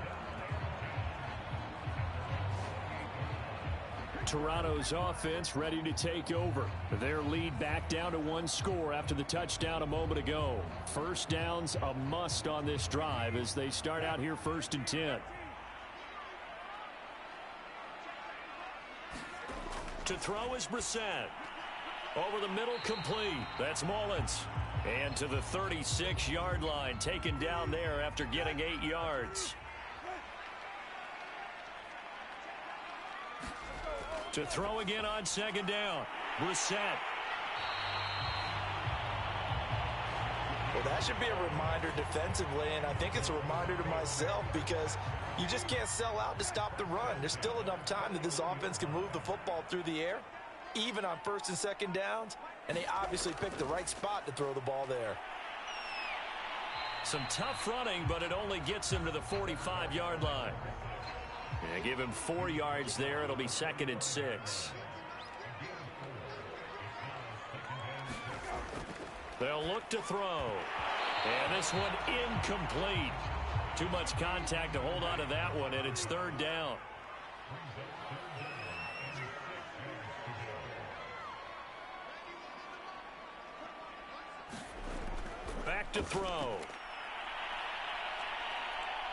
Toronto's offense ready to take over. Their lead back down to 1 score after the touchdown a moment ago. First down's a must on this drive as they start out here 1st and 10. To throw is Brissett. Over the middle, complete. That's Mullins. And to the 36-yard line, taken down there after getting 8 yards. To throw again on 2nd down. Brissett. Well, that should be a reminder defensively, and I think it's a reminder to myself because you just can't sell out to stop the run. There's still enough time that this offense can move the football through the air, even on 1st and 2nd downs, and they obviously picked the right spot to throw the ball there. Some tough running, but it only gets him to the 45-yard line. Yeah, give him 4 yards there. It'll be 2nd and 6. They'll look to throw. And this one incomplete. Too much contact to hold on to that one, and it's 3rd down. Back to throw.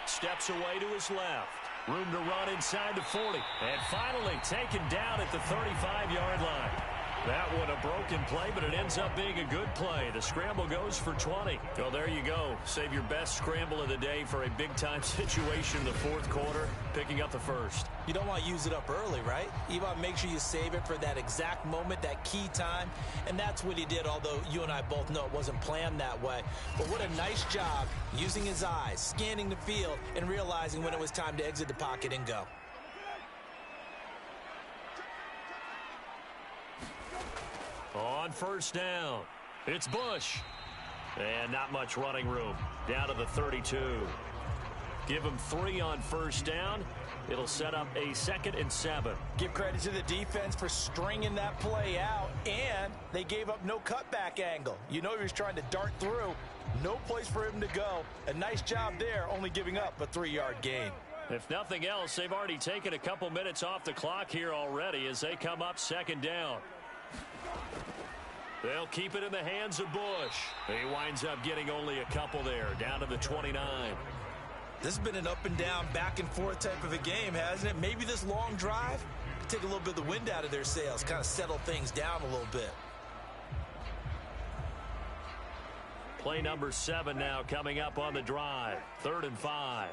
Steps away to his left. Room to run inside the 40. And finally taken down at the 35-yard line. That one a broken play, but it ends up being a good play. The scramble goes for 20. Well, there you go. Save your best scramble of the day for a big-time situation in the 4th quarter, picking up the 1st. You don't want to use it up early, right? You want to make sure you save it for that exact moment, that key time, and that's what he did, although you and I both know it wasn't planned that way. But what a nice job using his eyes, scanning the field, and realizing when it was time to exit the pocket and go. On 1st down, it's Bush. And not much running room. Down to the 32. Give him 3 on 1st down. It'll set up a 2nd and 7. Give credit to the defense for stringing that play out, and they gave up no cutback angle. You know he was trying to dart through. No place for him to go. A nice job there, only giving up a 3-yard gain. If nothing else, they've already taken a couple minutes off the clock here already as they come up 2nd down. They'll keep it in the hands of Bush. He winds up getting only a couple there, down to the 29. This has been an up and down, back and forth type of a game, hasn't it? Maybe this long drive could take a little bit of the wind out of their sails, kind of settle things down a little bit. Play number 7 now coming up on the drive. 3rd and 5.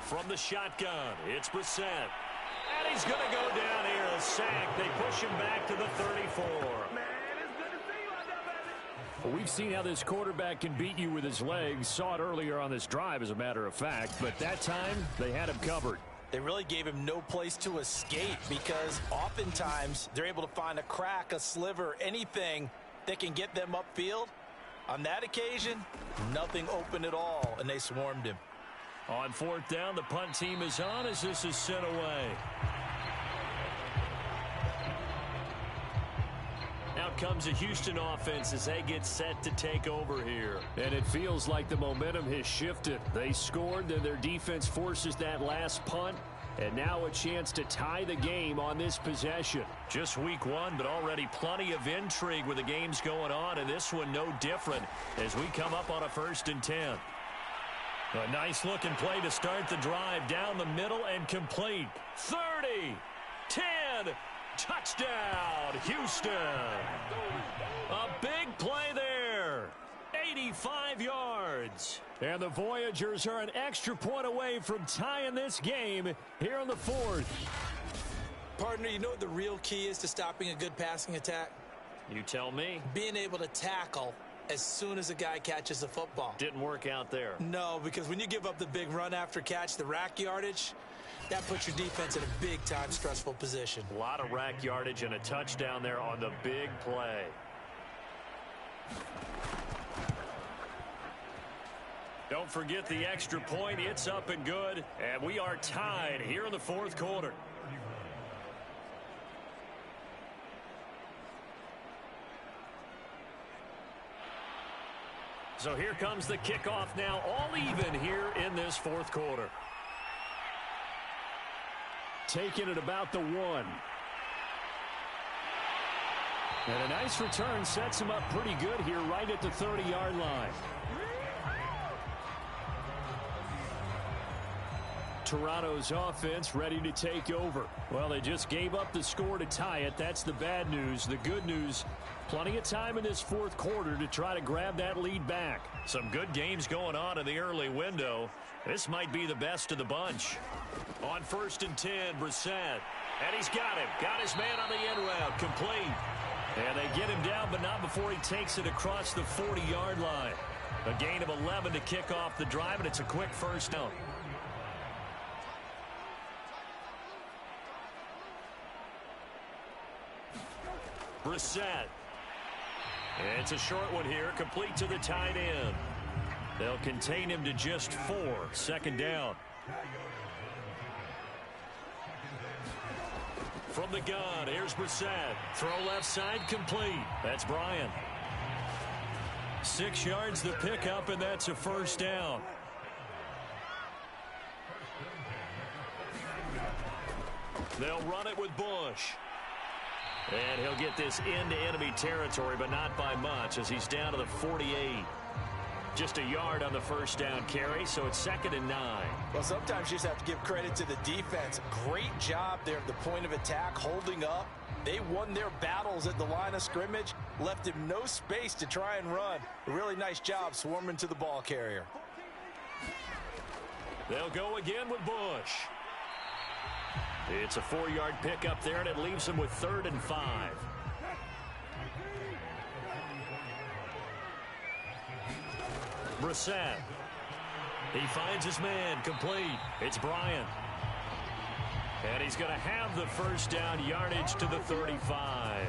From the shotgun, it's Brissett. And he's going to go down here, a sack. They push him back to the 34. Well, we've seen how this quarterback can beat you with his legs. Saw it earlier on this drive, as a matter of fact. But that time, they had him covered. They really gave him no place to escape because oftentimes they're able to find a crack, a sliver, anything that can get them upfield. On that occasion, nothing open at all, and they swarmed him. On 4th down, the punt team is on as this is sent away. Out comes the Houston offense as they get set to take over here. And it feels like the momentum has shifted. They scored, then their defense forces that last punt. And now a chance to tie the game on this possession. Just week 1, but already plenty of intrigue with the games going on. And this one no different as we come up on a 1st and 10. A nice-looking play to start the drive down the middle and complete. 30, 10, touchdown, Houston. A big play there. 85 yards. And the Voyagers are an extra point away from tying this game here in the 4th. Partner, you know what the real key is to stopping a good passing attack? You tell me. Being able to tackle as soon as a guy catches the football. Didn't work out there. No, because when you give up the big run after catch, the rack yardage, that puts your defense in a big-time stressful position. A lot of rack yardage and a touchdown there on the big play. Don't forget the extra point. It's up and good. And we are tied here in the 4th quarter. So here comes the kickoff now, all even here in this 4th quarter. taken at about the 1. And a nice return sets him up pretty good here right at the 30-yard line. Toronto's offense ready to take over. Well, they just gave up the score to tie it. That's the bad news. The good news, plenty of time in this fourth quarter to try to grab that lead back. Some good games going on in the early window. This might be the best of the bunch. On 1st and 10, Brissett. And he's got him. Got his man on the end route. Complete. And they get him down, but not before he takes it across the 40-yard line. A gain of 11 to kick off the drive, and it's a quick first down. Brissett. It's a short one here, complete to the tight end. They'll contain him to just 4. Second down. From the gun, here's Brissett. Throw left side, complete. That's Bryant. 6 yards the pickup, and that's a first down. They'll run it with Bush. And he'll get this into enemy territory, but not by much, as he's down to the 48. Just a yard on the first down carry, so it's 2nd and 9. Well, sometimes you just have to give credit to the defense. Great job there at the point of attack, holding up. They won their battles at the line of scrimmage, left him no space to try and run. A really nice job swarming to the ball carrier. They'll go again with Bush. It's a 4-yard pickup there, and it leaves him with 3rd and 5. Brissett. He finds his man, complete. It's Bryant. And he's going to have the first down, yardage to the 35.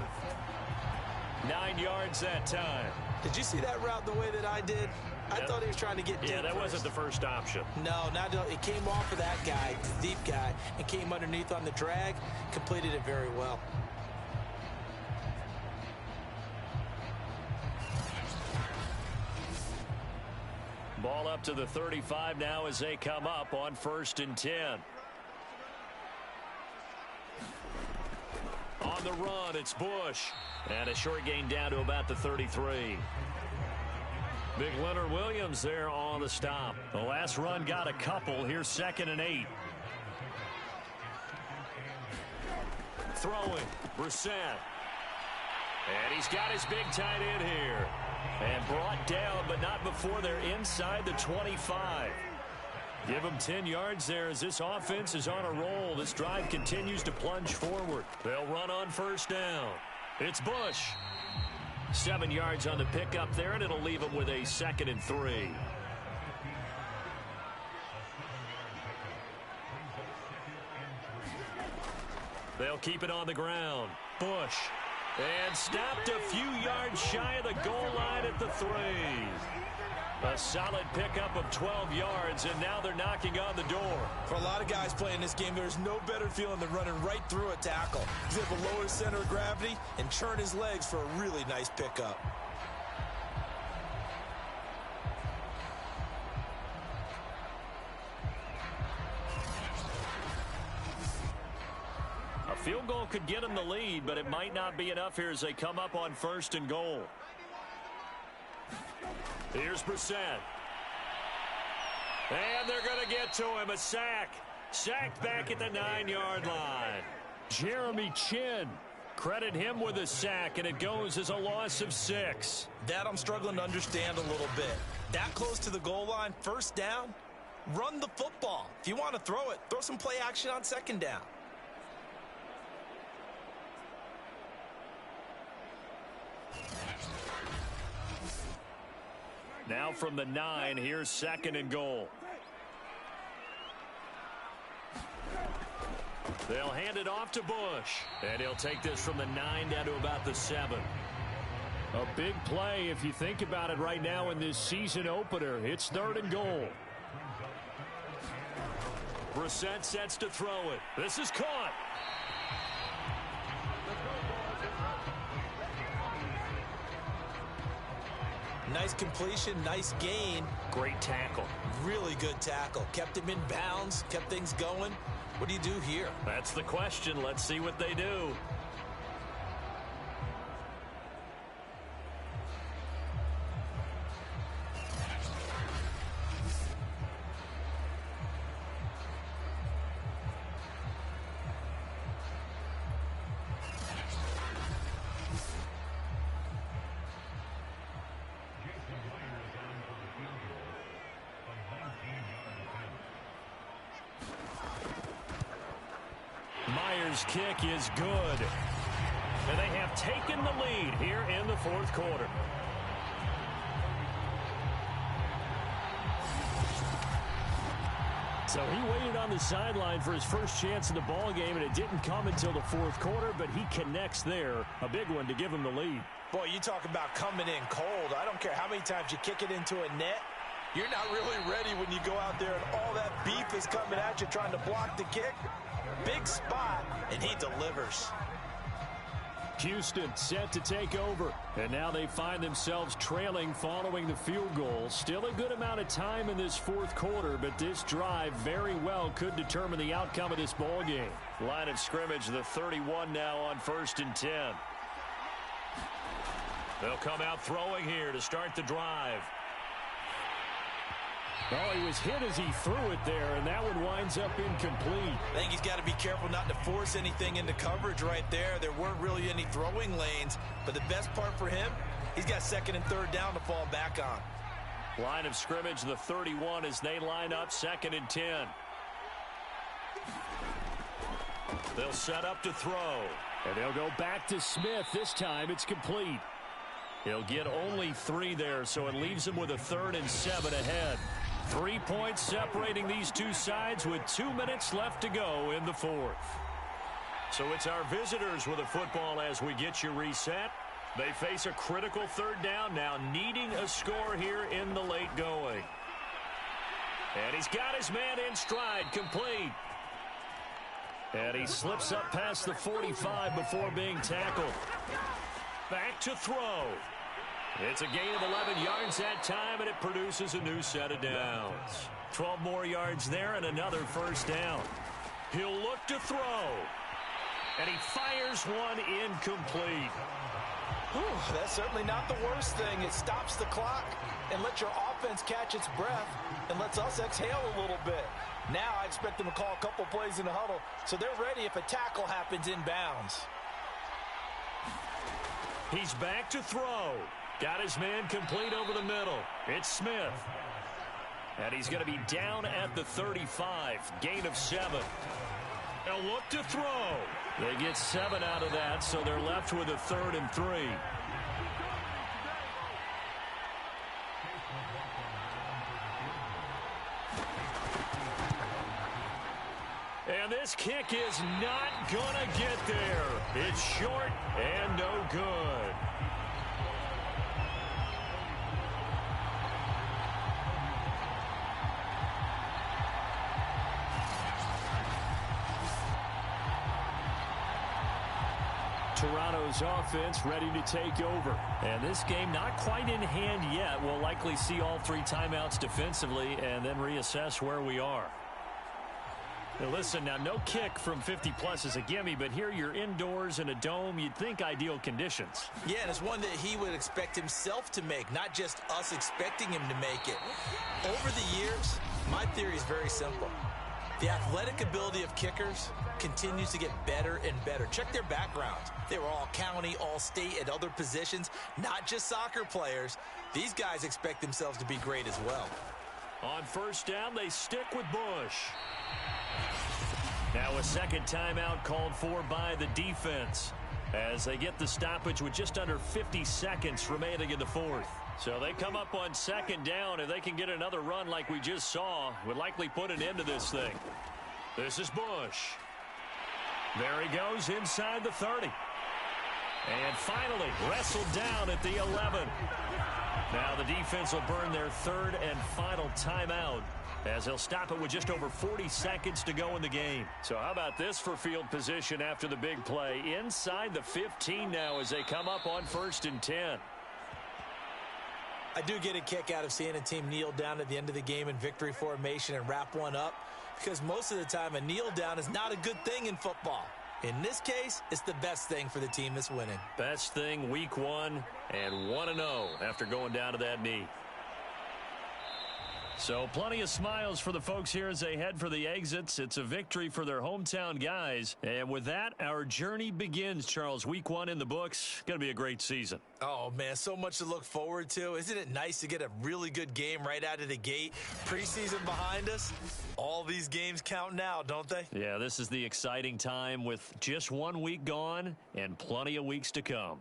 9 yards that time. Did you see that route the way that I did? I thought he was trying to get deep. Yeah, that wasn't the first option. No, it came off of that guy, the deep guy, and came underneath on the drag. Completed it very well. Ball up to the 35 now as they come up on 1st and 10. On the run, it's Bush. And a short gain down to about the 33. Big Leonard Williams there on the stop. The last run got a couple. Here's 2nd and 8. Throwing, Brissett. And he's got his big tight end here. And brought down, but not before they're inside the 25. Give them 10 yards there as this offense is on a roll. This drive continues to plunge forward. They'll run on first down. It's Bush. 7 yards on the pickup there, and it'll leave them with a 2nd and 3. They'll keep it on the ground. Bush. And stopped a few yards shy of the goal line at the 3. A solid pickup of 12 yards, and now they're knocking on the door. For a lot of guys playing this game, there's no better feeling than running right through a tackle. He's able to lower his center of gravity and turn his legs for a really nice pickup. A field goal could get them the lead, but it might not be enough here as they come up on 1st and goal. Here's Brissett. And they're going to get to him. A sack. Sacked back at the 9-yard line. Jeremy Chin. Credit him with a sack, and it goes as a loss of 6. That I'm struggling to understand a little bit. That close to the goal line, first down, run the football. If you want to throw it, throw some play action on 2nd down. Now from the 9, here's 2nd and goal. They'll hand it off to Bush. And he'll take this from the 9 down to about the 7. A big play if you think about it right now in this season opener. It's 3rd and goal. Brissett sets to throw it. This is caught. Nice completion, nice gain. Great tackle. Really good tackle. Kept him in bounds, kept things going. What do you do here? That's the question. Let's see what they do. Myers' kick is good. And they have taken the lead here in the fourth quarter. So he waited on the sideline for his first chance in the ball game, and it didn't come until the fourth quarter, but he connects there. A big one to give him the lead. Boy, you talk about coming in cold. I don't care how many times you kick it into a net. You're not really ready when you go out there and all that beef is coming at you trying to block the kick. Big spot, and he delivers. Houston set to take over, and now they find themselves trailing following the field goal. Still a good amount of time in this fourth quarter, but this drive very well could determine the outcome of this ball game. Line of scrimmage, the 31 now on 1st and 10. They'll come out throwing here to start the drive. Oh, he was hit as he threw it there, and that one winds up incomplete. I think he's got to be careful not to force anything into coverage right there. There weren't really any throwing lanes, but the best part for him, he's got 2nd and 3rd down to fall back on. Line of scrimmage, the 31 as they line up 2nd and 10. They'll set up to throw, and they'll go back to Smith. This time it's complete. He'll get only 3 there, so it leaves him with a 3rd and 7 ahead. 3 points separating these two sides with 2 minutes left to go in the fourth. So it's our visitors with the football as we get you reset. They face a critical 3rd down now, needing a score here in the late going. And he's got his man in stride, complete. And he slips up past the 45 before being tackled. Back to throw. It's a gain of 11 yards that time, and it produces a new set of downs. 12 more yards there and another 1st down. He'll look to throw. And he fires one incomplete. Whew, that's certainly not the worst thing. It stops the clock and lets your offense catch its breath and lets us exhale a little bit. Now I expect them to call a couple plays in the huddle so they're ready if a tackle happens inbounds. He's back to throw. Got his man complete over the middle. It's Smith. And he's going to be down at the 35. Gain of 7. They'll look to throw. They get 7 out of that, so they're left with a 3rd and 3. And this kick is not going to get there. It's short and no good. Toronto's offense ready to take over. And this game not quite in hand yet. We'll likely see all 3 timeouts defensively and then reassess where we are. Now listen, now no kick from 50-plus is a gimme, but here you're indoors in a dome. You'd think ideal conditions. Yeah, and it's one that he would expect himself to make, not just us expecting him to make it. Over the years, my theory is very simple. The athletic ability of kickers continues to get better and better. Check their backgrounds. They were all county, all state, at other positions, not just soccer players. These guys expect themselves to be great as well. On 1st down, they stick with Bush. Now a 2nd timeout called for by the defense as they get the stoppage with just under 50 seconds remaining in the fourth. So they come up on 2nd down. If they can get another run like we just saw, would likely put an end to this thing. This is Bush. There he goes inside the 30. And finally wrestled down at the 11. Now the defense will burn their 3rd and final timeout as they'll stop it with just over 40 seconds to go in the game. So how about this for field position after the big play? Inside the 15 now as they come up on 1st and 10. I do get a kick out of seeing a team kneel down at the end of the game in victory formation and wrap one up. because most of the time a kneel down is not a good thing in football. In this case, it's the best thing for the team that's winning. Best thing week 1 and 1-0 after going down to that knee. So plenty of smiles for the folks here as they head for the exits. It's a victory for their hometown guys. And with that, our journey begins, Charles. Week 1 in the books. Going to be a great season. Oh, man, so much to look forward to. Isn't it nice to get a really good game right out of the gate? Preseason behind us. All these games count now, don't they? Yeah, this is the exciting time with just 1 week gone and plenty of weeks to come.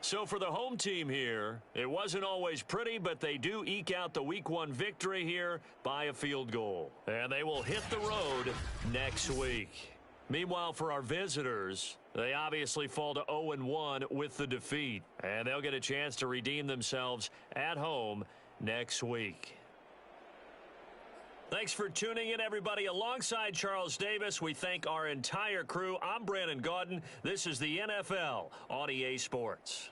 So for the home team here, it wasn't always pretty, but they do eke out the week 1 victory here by a field goal. And they will hit the road next week. Meanwhile, for our visitors, they obviously fall to 0-1 with the defeat. And they'll get a chance to redeem themselves at home next week. Thanks for tuning in, everybody. Alongside Charles Davis, we thank our entire crew. I'm Brandon Gaudin. This is the NFL on EA Sports.